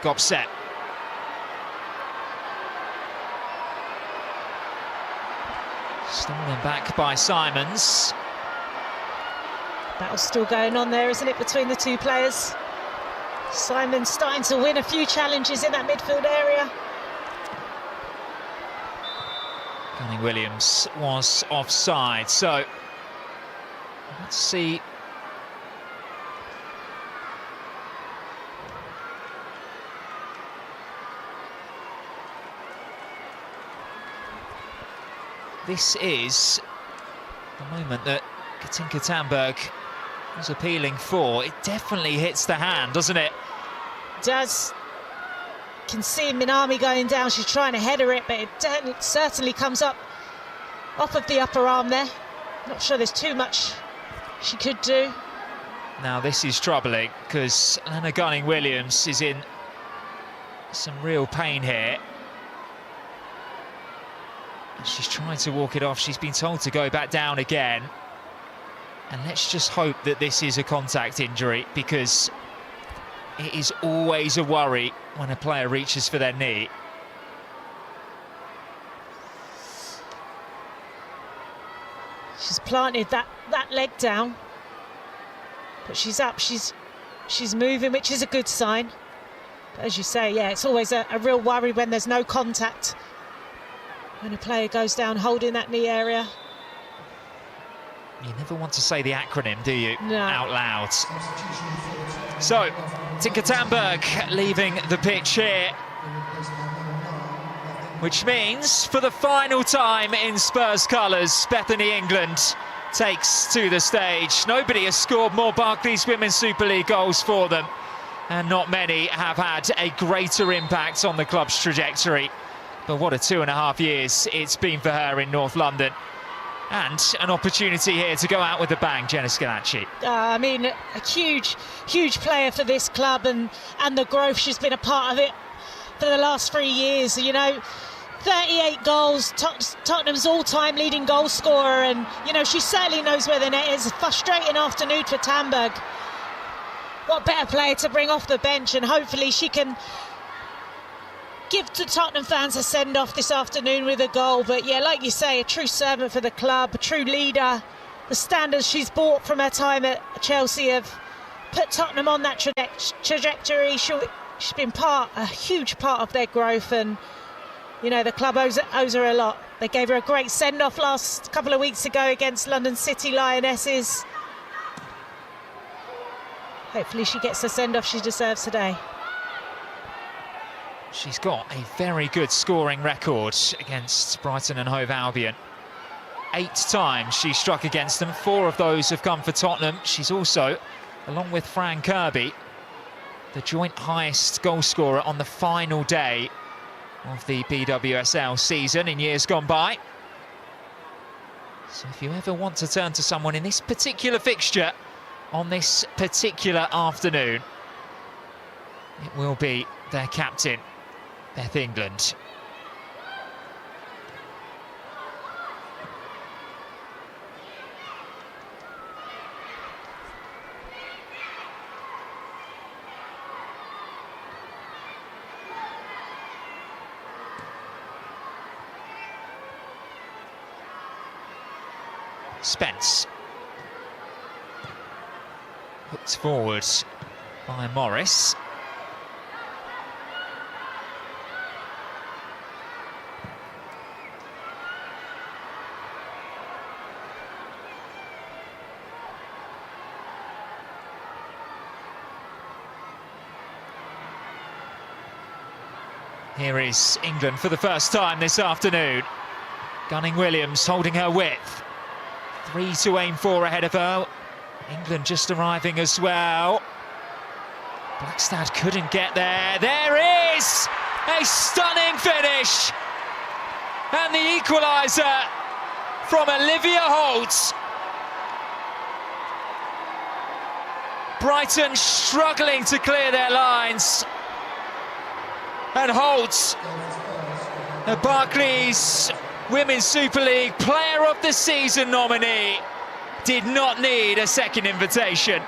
Gopset. Stolen back by Simons. Battle's still going on there, isn't it, between the two players? Simons starting to win a few challenges in that midfield area. Gunning-Williams was offside. So let's see. This is the moment that Katinka Thunberg was appealing for. It definitely hits the hand, doesn't it? Does. Can see Minami going down. She's trying to header it, but it certainly comes up off of the upper arm there. Not sure there's too much she could do. Now this is troubling because Lena Gunning-Williams is in some real pain here. She's trying to walk it off. She's been told to go back down again. And let's just hope that this is a contact injury, because it is always a worry when a player reaches for their knee. She's planted that leg down. But she's up, she's moving, which is a good sign. But as you say, yeah, it's always a real worry when there's no contact. When a player goes down holding that knee area. You never want to say the acronym, do you? No. Out loud. So, Tinka Thunberg leaving the pitch here. Which means, for the final time in Spurs colours, Bethany England takes to the stage. Nobody has scored more Barclays Women's Super League goals for them, and not many have had a greater impact on the club's trajectory. But what a 2.5 years it's been for her in North London. And an opportunity here to go out with a bang, Jenna Schillaci. I mean, a huge player for this club, and the growth. She's been a part of it for the last 3 years. You know, 38 goals, Tottenham's all-time leading goal scorer, and, you know, she certainly knows where the net is. A frustrating afternoon for Thunberg. What better player to bring off the bench, and hopefully she can give to Tottenham fans a send-off this afternoon with a goal. But yeah, like you say, a true servant for the club, a true leader. The standards she's brought from her time at Chelsea have put Tottenham on that trajectory. She's been a huge part of their growth, and, you know, the club owes her a lot. They gave her a great send-off last couple of weeks ago against London City Lionesses. Hopefully she gets the send-off she deserves today. She's got a very good scoring record against Brighton and Hove Albion. 8 times she struck against them, 4 of those have come for Tottenham. She's also, along with Fran Kirby, the joint highest goal scorer on the final day of the BWSL season in years gone by. So if you ever want to turn to someone in this particular fixture, on this particular afternoon, it will be their captain, Beth England. Spence. Hooked forward by Morris. Here is England for the first time this afternoon. Gunning-Williams holding her width. 3 to aim for ahead of her. England just arriving as well. Blackstad couldn't get there. There is a stunning finish. And the equaliser from Olivia Holt. Brighton struggling to clear their lines. And Holt, the Barclays Women's Super League Player of the Season nominee, did not need a second invitation.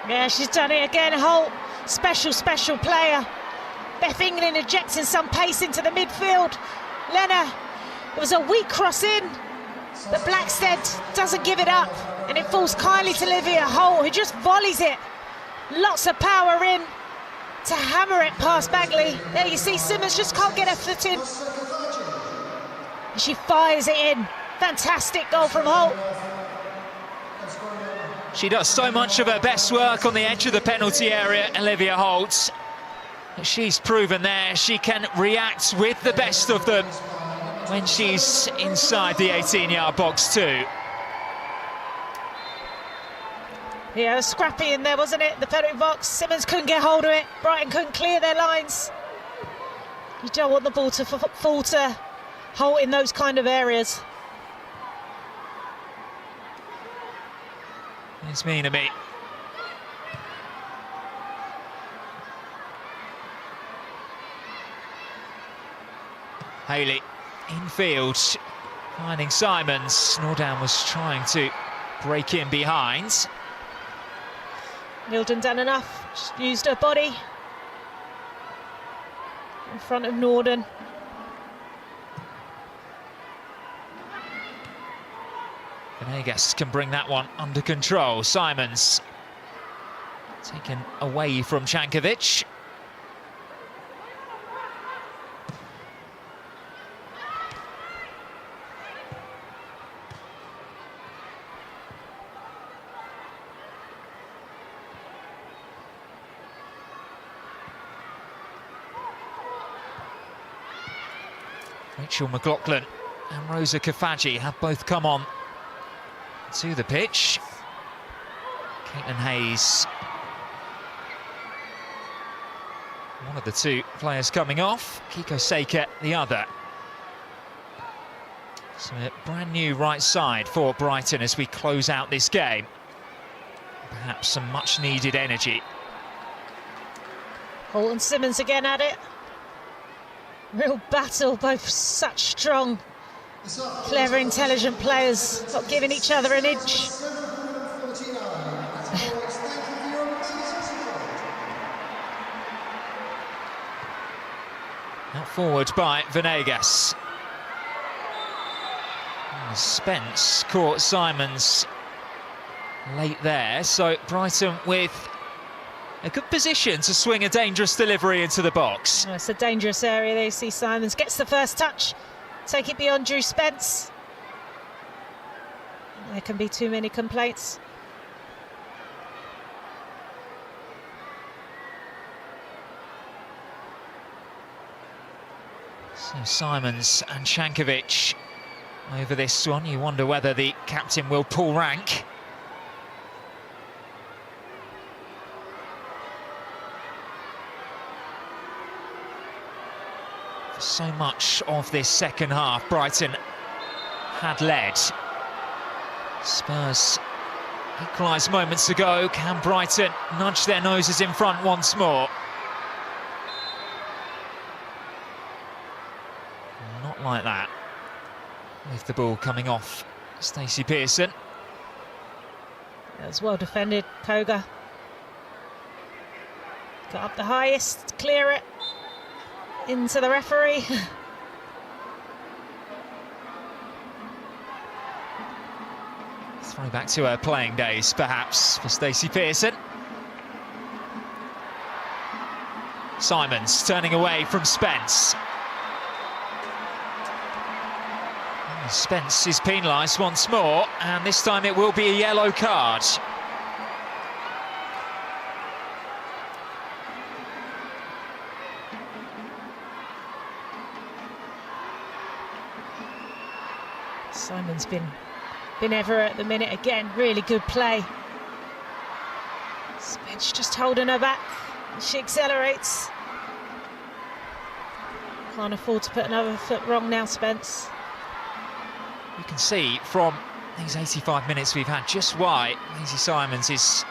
Yeah, she's done it again, Holt. Special player. Beth England injecting some pace into the midfield. Lena, it was a weak cross in, but Blackstead doesn't give it up, and it falls kindly to Olivia Holt, who just volleys it. Lots of power in to hammer it past Bagley. There you see Simmons just can't get her foot in. She fires it in. Fantastic goal from Holt. She does so much of her best work on the edge of the penalty area, Olivia Holt. She's proven there she can react with the best of them when she's inside the 18-yard box too. Yeah, it was scrappy in there, wasn't it? The penalty box. Simmons couldn't get hold of it. Brighton couldn't clear their lines. You don't want the ball to fall to Holt in those kind of areas. It's mean to me. Haley infield, finding Simons. Nordown was trying to break in behind. Milden done enough, just used her body in front of Norden. Venegas can bring that one under control. Simons taken away from Chankovic. Rachel McLaughlin and Rosa Kafaji have both come on to the pitch. Caitlin Hayes, one of the two players coming off. Kiko Seika, the other. So a brand new right side for Brighton as we close out this game. Perhaps some much needed energy. Holt and Simmons again at it. Real battle, both such strong, clever, intelligent players, not giving each other an inch. Out forward by Venegas. And Spence caught Simons late there, so Brighton with a good position to swing a dangerous delivery into the box. Oh, it's a dangerous area there. You see Simons gets the first touch, take it beyond Drew Spence. There can be too many complaints. So Simons and Chankovic over this one. You wonder whether the captain will pull rank. For so much of this second half, Brighton had led. Spurs equalised moments ago. Can Brighton nudge their noses in front once more? Not like that. With the ball coming off Stacey Pearson. That was well defended, Koga. Got up the highest, clear it into the referee. Throw back to her playing days, perhaps, for Stacey Pearson. Simons turning away from Spence. Spence is penalised once more, and this time it will be a yellow card. Simon's been ever at the minute again. Really good play. Spence just holding her back. She accelerates. Can't afford to put another foot wrong now, Spence. You can see from these 85 minutes we've had just why Maisie Simons is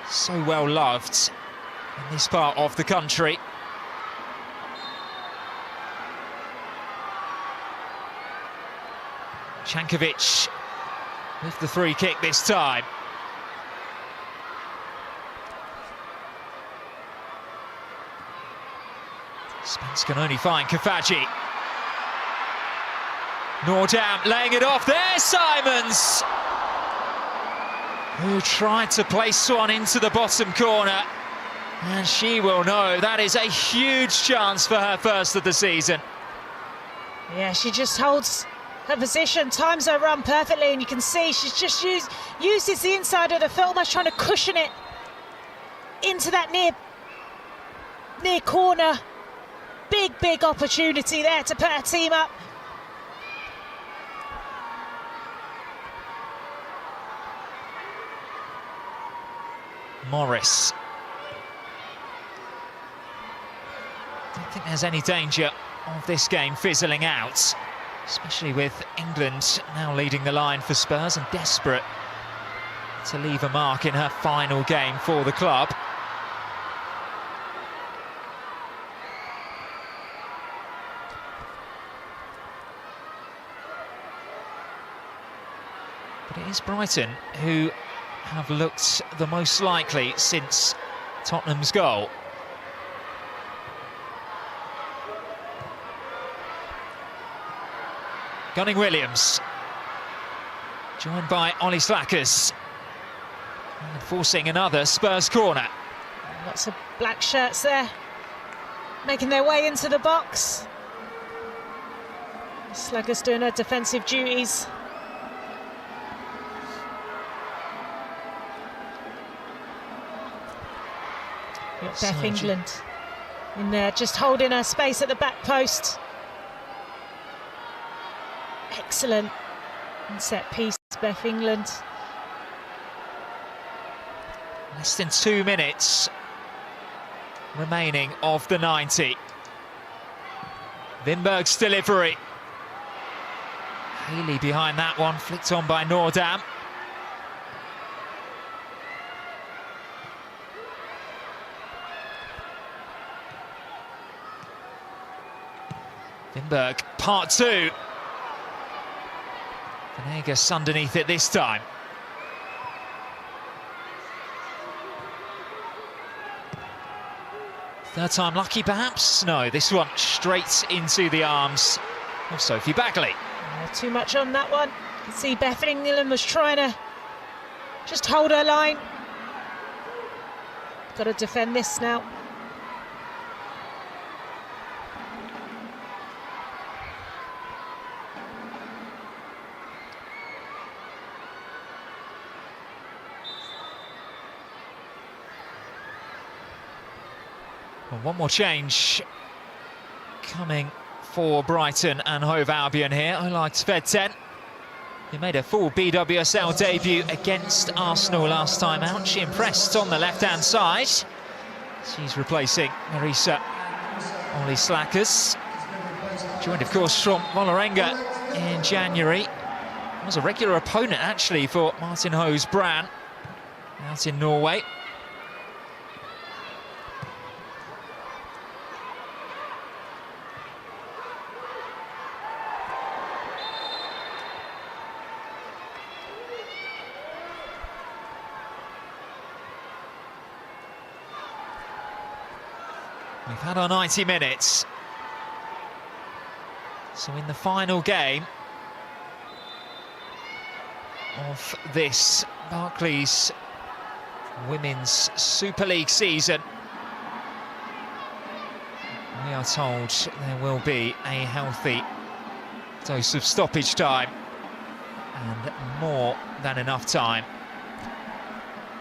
so well loved in this part of the country. Chankovic with the free kick this time. Spence can only find Kafaji. Nordown laying it off. There's Simons, who tried to place one into the bottom corner. And she will know that is a huge chance for her first of the season. Yeah, she just holds her position, times her run perfectly, and you can see she's just uses the inside of the foot, almost trying to cushion it into that near corner. Big opportunity there to put her team up. Morris. Don't think there's any danger of this game fizzling out, especially with England now leading the line for Spurs and desperate to leave a mark in her final game for the club. But it is Brighton who have looked the most likely since Tottenham's goal. Gunning-Williams, joined by Ollie Slackers, and forcing another Spurs corner. Lots of black shirts there, making their way into the box. Slackers doing her defensive duties. Beth England in there, just holding her space at the back post. Excellent set piece, Beth England. Less than 2 minutes remaining of the 90. Wimberg's delivery. Haley behind that one, flicked on by Nordam. Wimberg, part two. Venegas underneath it this time. Third time lucky, perhaps? No, this one straight into the arms of Sophie Bagley. Too much on that one. You can see Beth England was trying to just hold her line. Got to defend this now. Well, one more change coming for Brighton and Hove Albion here. Ola Tvedten, he made a full BWSL debut against Arsenal last time out. She impressed on the left-hand side. She's replacing Marisa Ollie Slackers. Joined, of course, from Vålerenga in January. Was a regular opponent, actually, for Martin Hoes Brann out in Norway. We've had our 90 minutes. So in the final game of this Barclays Women's Super League season, we are told there will be a healthy dose of stoppage time and more than enough time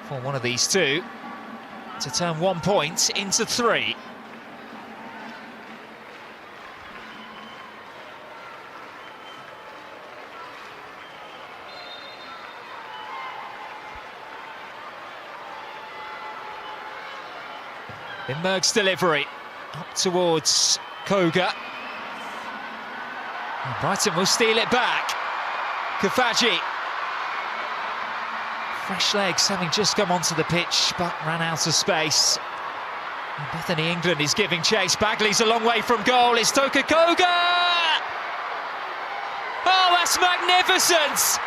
for one of these two to turn 1 point into 3. Wimberg's delivery up towards Koga. And Brighton will steal it back. Kafaji. Fresh legs having just come onto the pitch but ran out of space. And Bethany England is giving chase. Bagley's a long way from goal. It's Toka Koga! Oh, that's magnificent!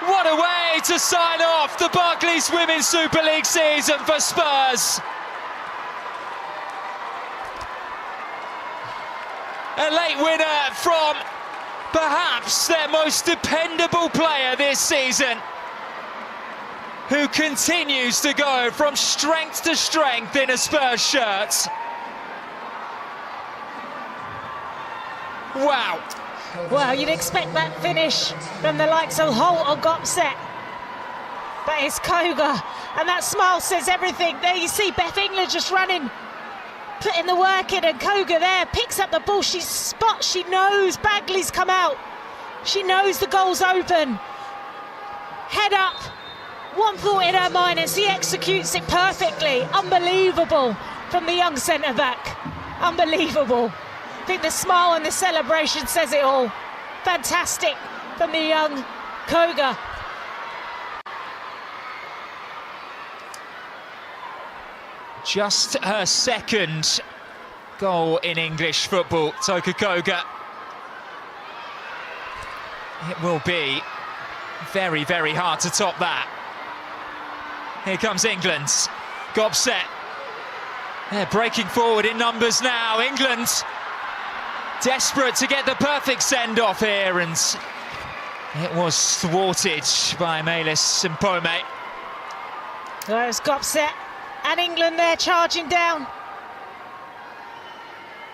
What a way to sign off the Barclays Women's Super League season for Spurs. A late winner from perhaps their most dependable player this season, who continues to go from strength to strength in a Spurs shirt. Wow. Well, you'd expect that finish from the likes of Holt or Gopset. But it's Koga, and that smile says everything. There you see Beth England just running, putting the work in, and Koga there picks up the ball. She spots, she knows Bagley's come out. She knows the goal's open. Head up, one thought in her mind, and she executes it perfectly. Unbelievable from the young centre-back. Unbelievable. I think the smile and the celebration says it all. Fantastic from the young Koga. Just her second goal in English football, Toka Koga. It will be very, very hard to top that. Here comes England. Gopset. They're breaking forward in numbers now. England desperate to get the perfect send-off here, and it was thwarted by Melis Simpome. There's Gopset and England there charging down.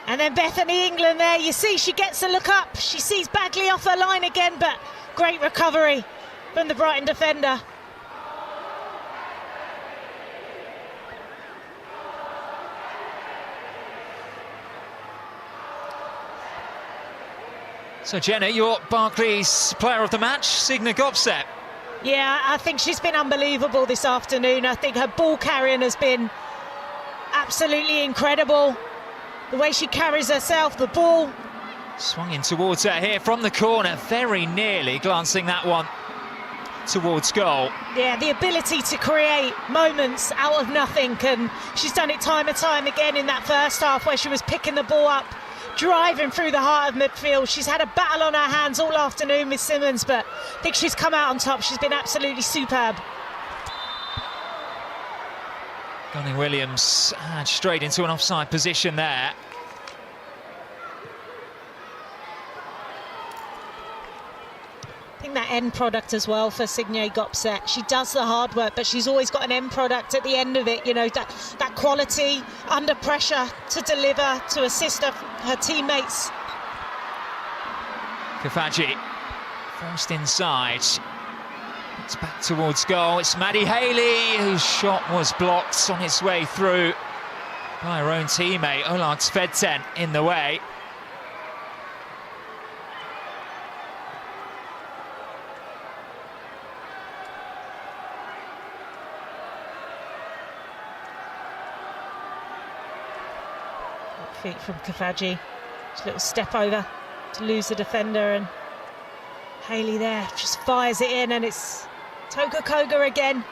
And then Bethany England there, you see she gets a look up. She sees Bagley off her line again, but great recovery from the Brighton defender. So Jenna, your Barclays player of the match, Signe Gopset. Yeah, I think she's been unbelievable this afternoon. I think her ball carrying has been absolutely incredible. The way she carries herself, the ball. Swung in towards her here from the corner, very nearly glancing that one towards goal. Yeah, the ability to create moments out of nothing, and she's done it time and time again in that first half where she was picking the ball up, driving through the heart of midfield. She's had a battle on her hands all afternoon with Simmons, but I think she's come out on top. She's been absolutely superb. Gunning Williams straight into an offside position there. I think that end product as well for Signe Gopset. She does the hard work, but she's always got an end product at the end of it. You know, that quality under pressure to deliver, to assist her teammates. Kafaji forced inside. It's back towards goal. It's Maddie Haley, whose shot was blocked on its way through by her own teammate, Ola Svedten, in the way. Feet from Kafaji. Just a little step over to lose the defender, and Haley there just fires it in, and it's Toka Koga again.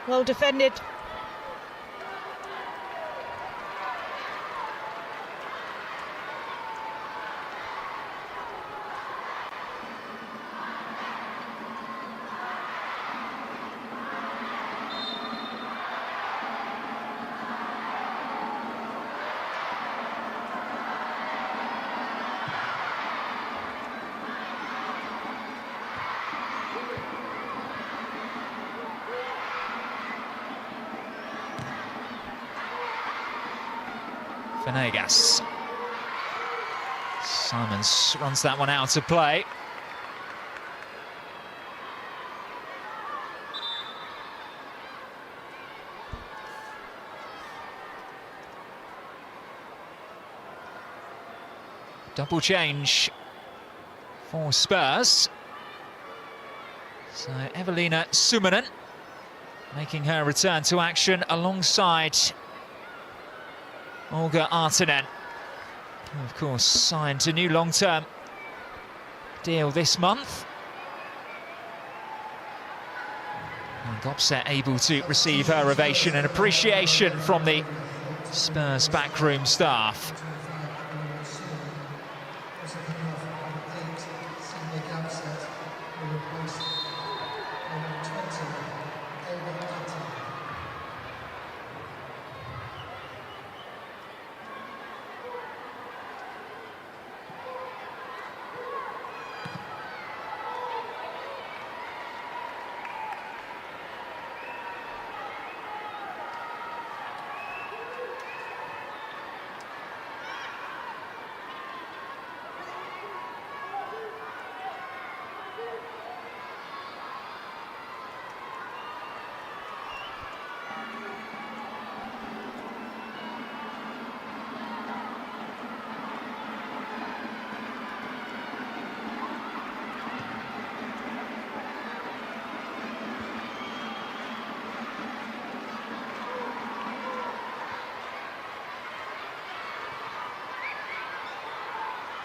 Well defended. Venegas. Simons runs that one out to play. Double change for Spurs. So Evelina Summanen making her return to action alongside Olga Artinen, who of course signed a new long-term deal this month. And Gopset able to receive her ovation and appreciation from the Spurs backroom staff.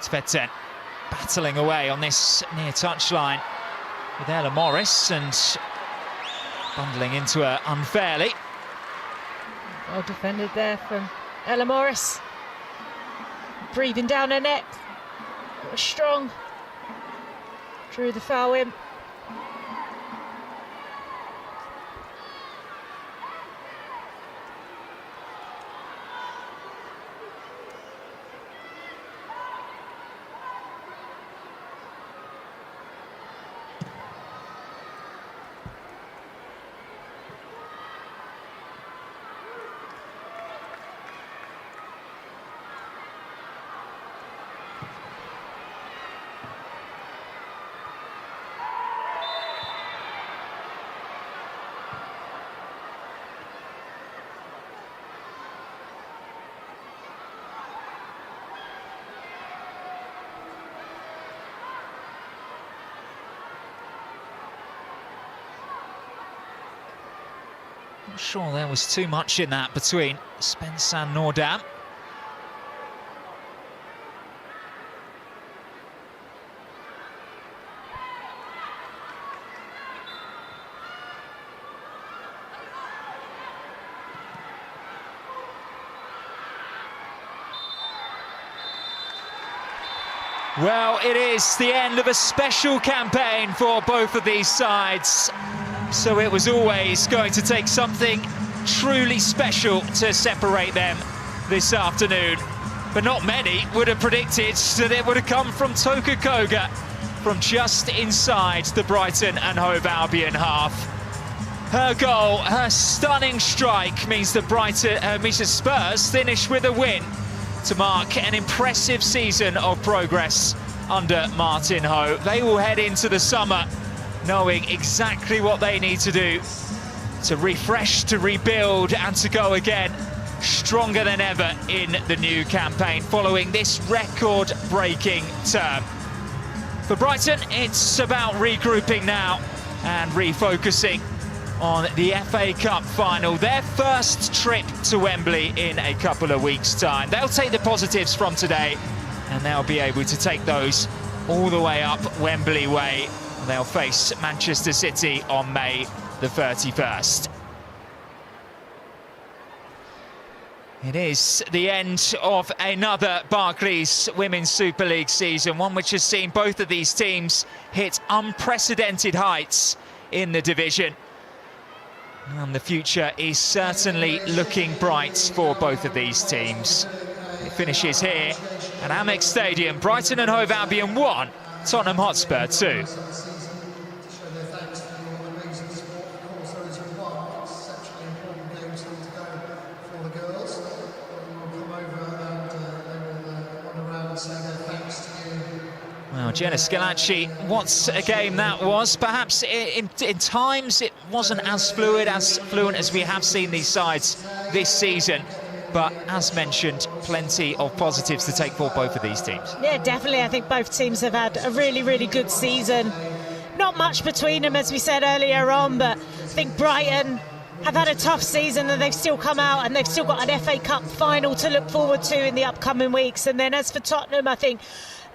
Tvetten battling away on this near touchline with Ella Morris and bundling into her unfairly. Well defended there from Ella Morris. Breathing down her neck. It was strong. Drew the foul in. Not sure there was too much in that between Spence and Nordam. Well, it is the end of a special campaign for both of these sides. So it was always going to take something truly special to separate them this afternoon. But not many would have predicted that it would have come from Toka Koga from just inside the Brighton and Hove Albion half. Her goal, her stunning strike means that Spurs finish with a win to mark an impressive season of progress under Martin Hove. They will head into the summer knowing exactly what they need to do to refresh, to rebuild and to go again stronger than ever in the new campaign following this record-breaking term. For Brighton, it's about regrouping now and refocusing on the FA Cup final, their first trip to Wembley in a couple of weeks' time. They'll take the positives from today and they'll be able to take those all the way up Wembley way. They'll face Manchester City on May the 31st. It is the end of another Barclays Women's Super League season, one which has seen both of these teams hit unprecedented heights in the division. And the future is certainly looking bright for both of these teams. It finishes here at Amex Stadium. Brighton and Hove Albion 1, Tottenham Hotspur 2. Well, Jenna Scalacci, what a game that was. Perhaps in times it wasn't as fluent as we have seen these sides this season. But as mentioned, plenty of positives to take for both of these teams. Yeah, definitely. I think both teams have had a really, really good season. Not much between them, as we said earlier on, but I think Brighton have had a tough season and they've still come out and they've still got an FA Cup final to look forward to in the upcoming weeks. And then as for Tottenham, I think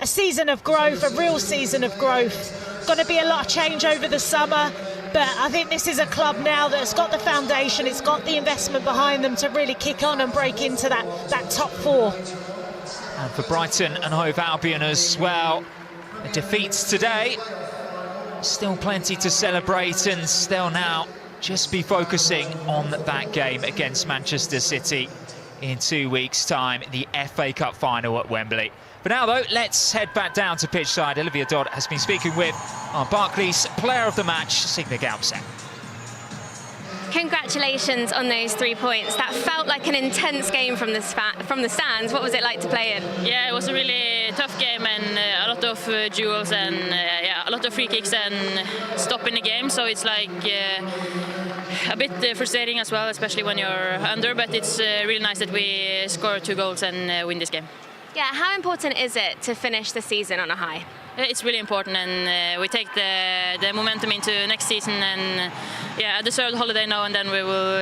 a season of growth, a real season of growth. Going to be a lot of change over the summer, but I think this is a club now that's got the foundation, it's got the investment behind them to really kick on and break into that top four. And for Brighton and Hove Albion as well, a defeat today. Still plenty to celebrate and they'll now just be focusing on that game against Manchester City in 2 weeks' time, the FA Cup final at Wembley. For now, though, let's head back down to pitch side. Olivia Dodd has been speaking with our Barclays player of the match, Signe Gaupset. Congratulations on those 3 points. That felt like an intense game from the stands. What was it like to play in? Yeah, it was a really tough game and a lot of duels and a lot of free kicks and stopping the game. So it's like a bit frustrating as well, especially when you're under. But it's really nice that we score 2 goals and win this game. Yeah, how important is it to finish the season on a high? It's really important, and we take the momentum into next season. And yeah, a deserved holiday now, and then we will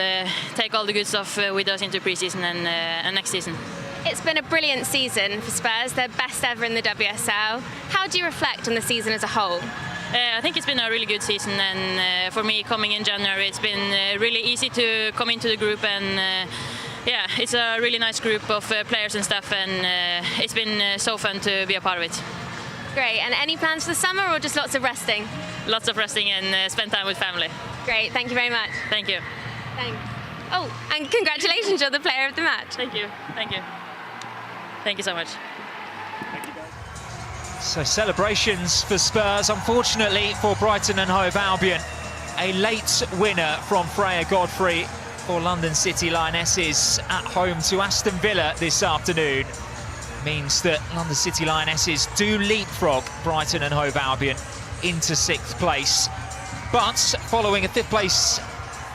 take all the good stuff with us into pre-season and next season. It's been a brilliant season for Spurs, their best ever in the WSL. How do you reflect on the season as a whole? I think it's been a really good season, and for me coming in January, it's been really easy to come into the group, and yeah, it's a really nice group of players and stuff, and it's been so fun to be a part of it. Great, and any plans for the summer or just lots of resting? Lots of resting and spend time with family. Great, thank you very much. Thank you. Thanks. Oh, and congratulations, you're the player of the match. Thank you, thank you. Thank you so much. So celebrations for Spurs, unfortunately for Brighton and Hove Albion. A late winner from Freya Godfrey for London City Lionesses at home to Aston Villa this afternoon. Means that London City Lionesses do leapfrog Brighton and Hove Albion into 6th place. But following a 5th place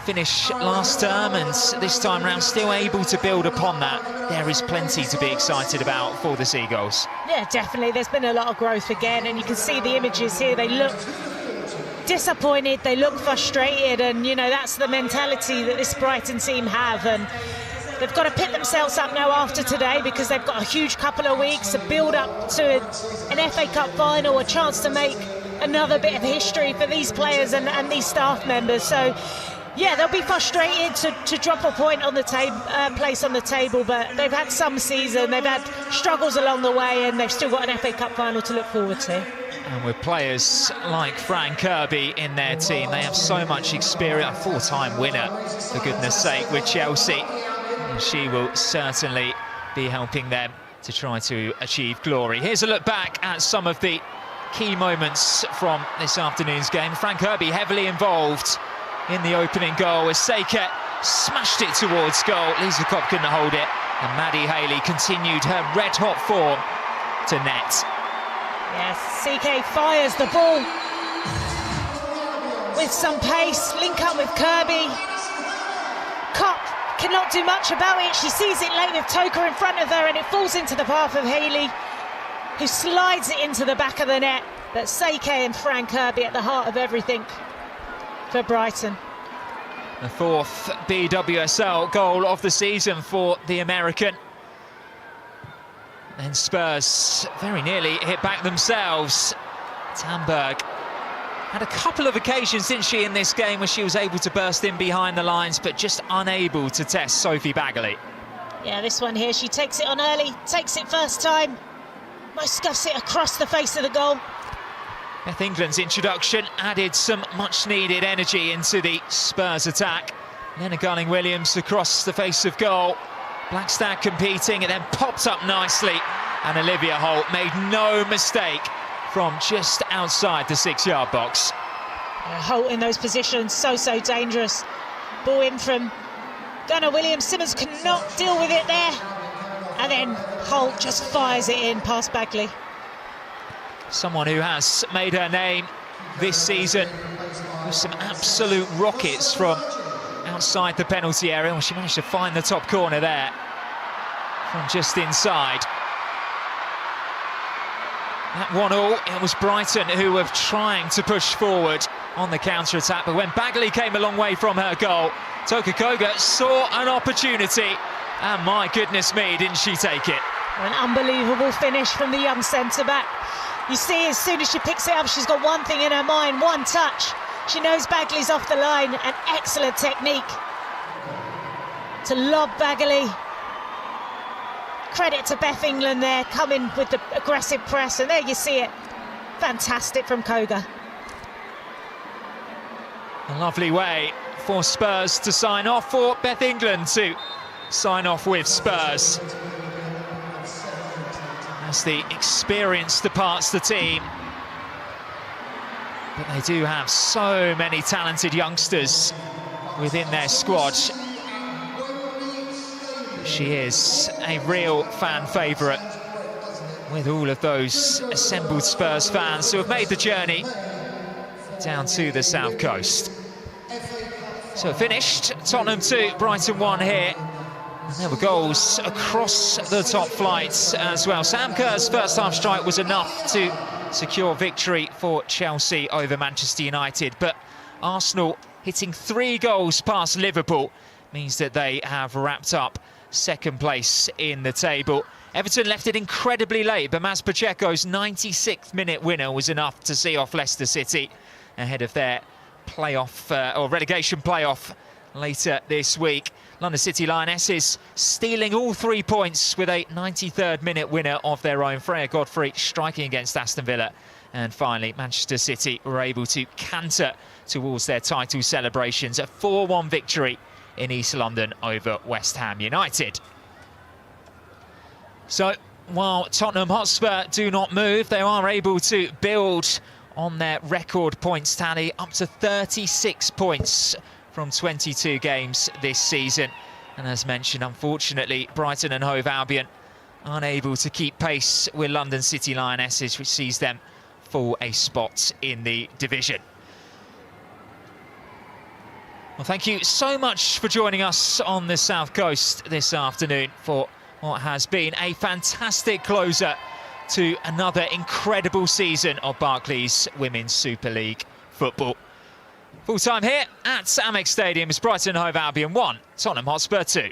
finish last term, and this time round still able to build upon that, there is plenty to be excited about for the Seagulls. Yeah, definitely. There's been a lot of growth again, and you can see the images here. They look disappointed, they look frustrated, and you know, that's the mentality that this Brighton team have, and they've got to pick themselves up now after today, because they've got a huge couple of weeks to build up to an FA Cup final, a chance to make another bit of history for these players and these staff members. So yeah, they'll be frustrated to drop a point on the place on the table, but they've had some season, they've had struggles along the way, and they've still got an FA Cup final to look forward to. And with players like Fran Kirby in their team, they have so much experience, a 4-time winner, for goodness sake, with Chelsea. And she will certainly be helping them to try to achieve glory. Here's a look back at some of the key moments from this afternoon's game. Fran Kirby heavily involved in the opening goal as Seika smashed it towards goal. Lisa Kopp couldn't hold it, and Maddie Haley continued her red-hot form to net. Yes, CK fires the ball with some pace, link up with Kirby. Kopp cannot do much about it. She sees it late with Toka in front of her, and it falls into the path of Haley, who slides it into the back of the net. But Seike and Fran Kirby at the heart of everything for Brighton. The 4th BWSL goal of the season for the American. Then Spurs very nearly hit back themselves. Tamberg had a couple of occasions, didn't she, in this game where she was able to burst in behind the lines, but just unable to test Sophie Bagley. Yeah, this one here, she takes it on early, takes it first time, scuffs it across the face of the goal. Beth England's introduction added some much-needed energy into the Spurs attack. Lena Garling-Williams across the face of goal. Blackstad competing, and then popped up nicely. And Olivia Holt made no mistake from just outside the 6-yard box. Holt in those positions, so dangerous. Ball in from Garner-Williams. Simmons cannot deal with it there. And then Holt just fires it in past Bagley. Someone who has made her name this season with some absolute rockets from outside the penalty area. Well, she managed to find the top corner there from just inside. At 1-1, it was Brighton who were trying to push forward on the counter-attack, but when Bagley came a long way from her goal, Toka Koga saw an opportunity, and my goodness me, didn't she take it. An unbelievable finish from the young centre-back. You see, as soon as she picks it up, she's got one thing in her mind, one touch. She knows Bagley's off the line, an excellent technique to lob Bagley. Credit to Beth England there, coming with the aggressive press, and there you see it. Fantastic from Koga. A lovely way for Spurs to sign off, for Beth England to sign off with Spurs. As the experience departs the team. But they do have so many talented youngsters within their squad. She is a real fan favourite with all of those assembled Spurs fans who have made the journey down to the south coast. So finished, Tottenham 2, Brighton 1 here. And there were goals across the top flights as well. Sam Kerr's first half strike was enough to secure victory for Chelsea over Manchester United, but Arsenal hitting 3 goals past Liverpool means that they have wrapped up second place in the table. Everton left it incredibly late, but Mas Pacheco's 96th minute winner was enough to see off Leicester City ahead of their playoff or relegation playoff later this week. London City Lionesses stealing all 3 points with a 93rd minute winner of their own. Freya Godfrey striking against Aston Villa. And finally, Manchester City were able to canter towards their title celebrations. A 4-1 victory in East London over West Ham United. So, while Tottenham Hotspur do not move, they are able to build on their record points tally up to 36 points from 22 games this season. And as mentioned, unfortunately, Brighton and Hove Albion unable to keep pace with London City Lionesses, which sees them fall a spot in the division. Well, thank you so much for joining us on the South Coast this afternoon for what has been a fantastic closer to another incredible season of Barclays Women's Super League football. Full time here at Amex Stadium is Brighton Hove Albion 1, Tottenham Hotspur 2.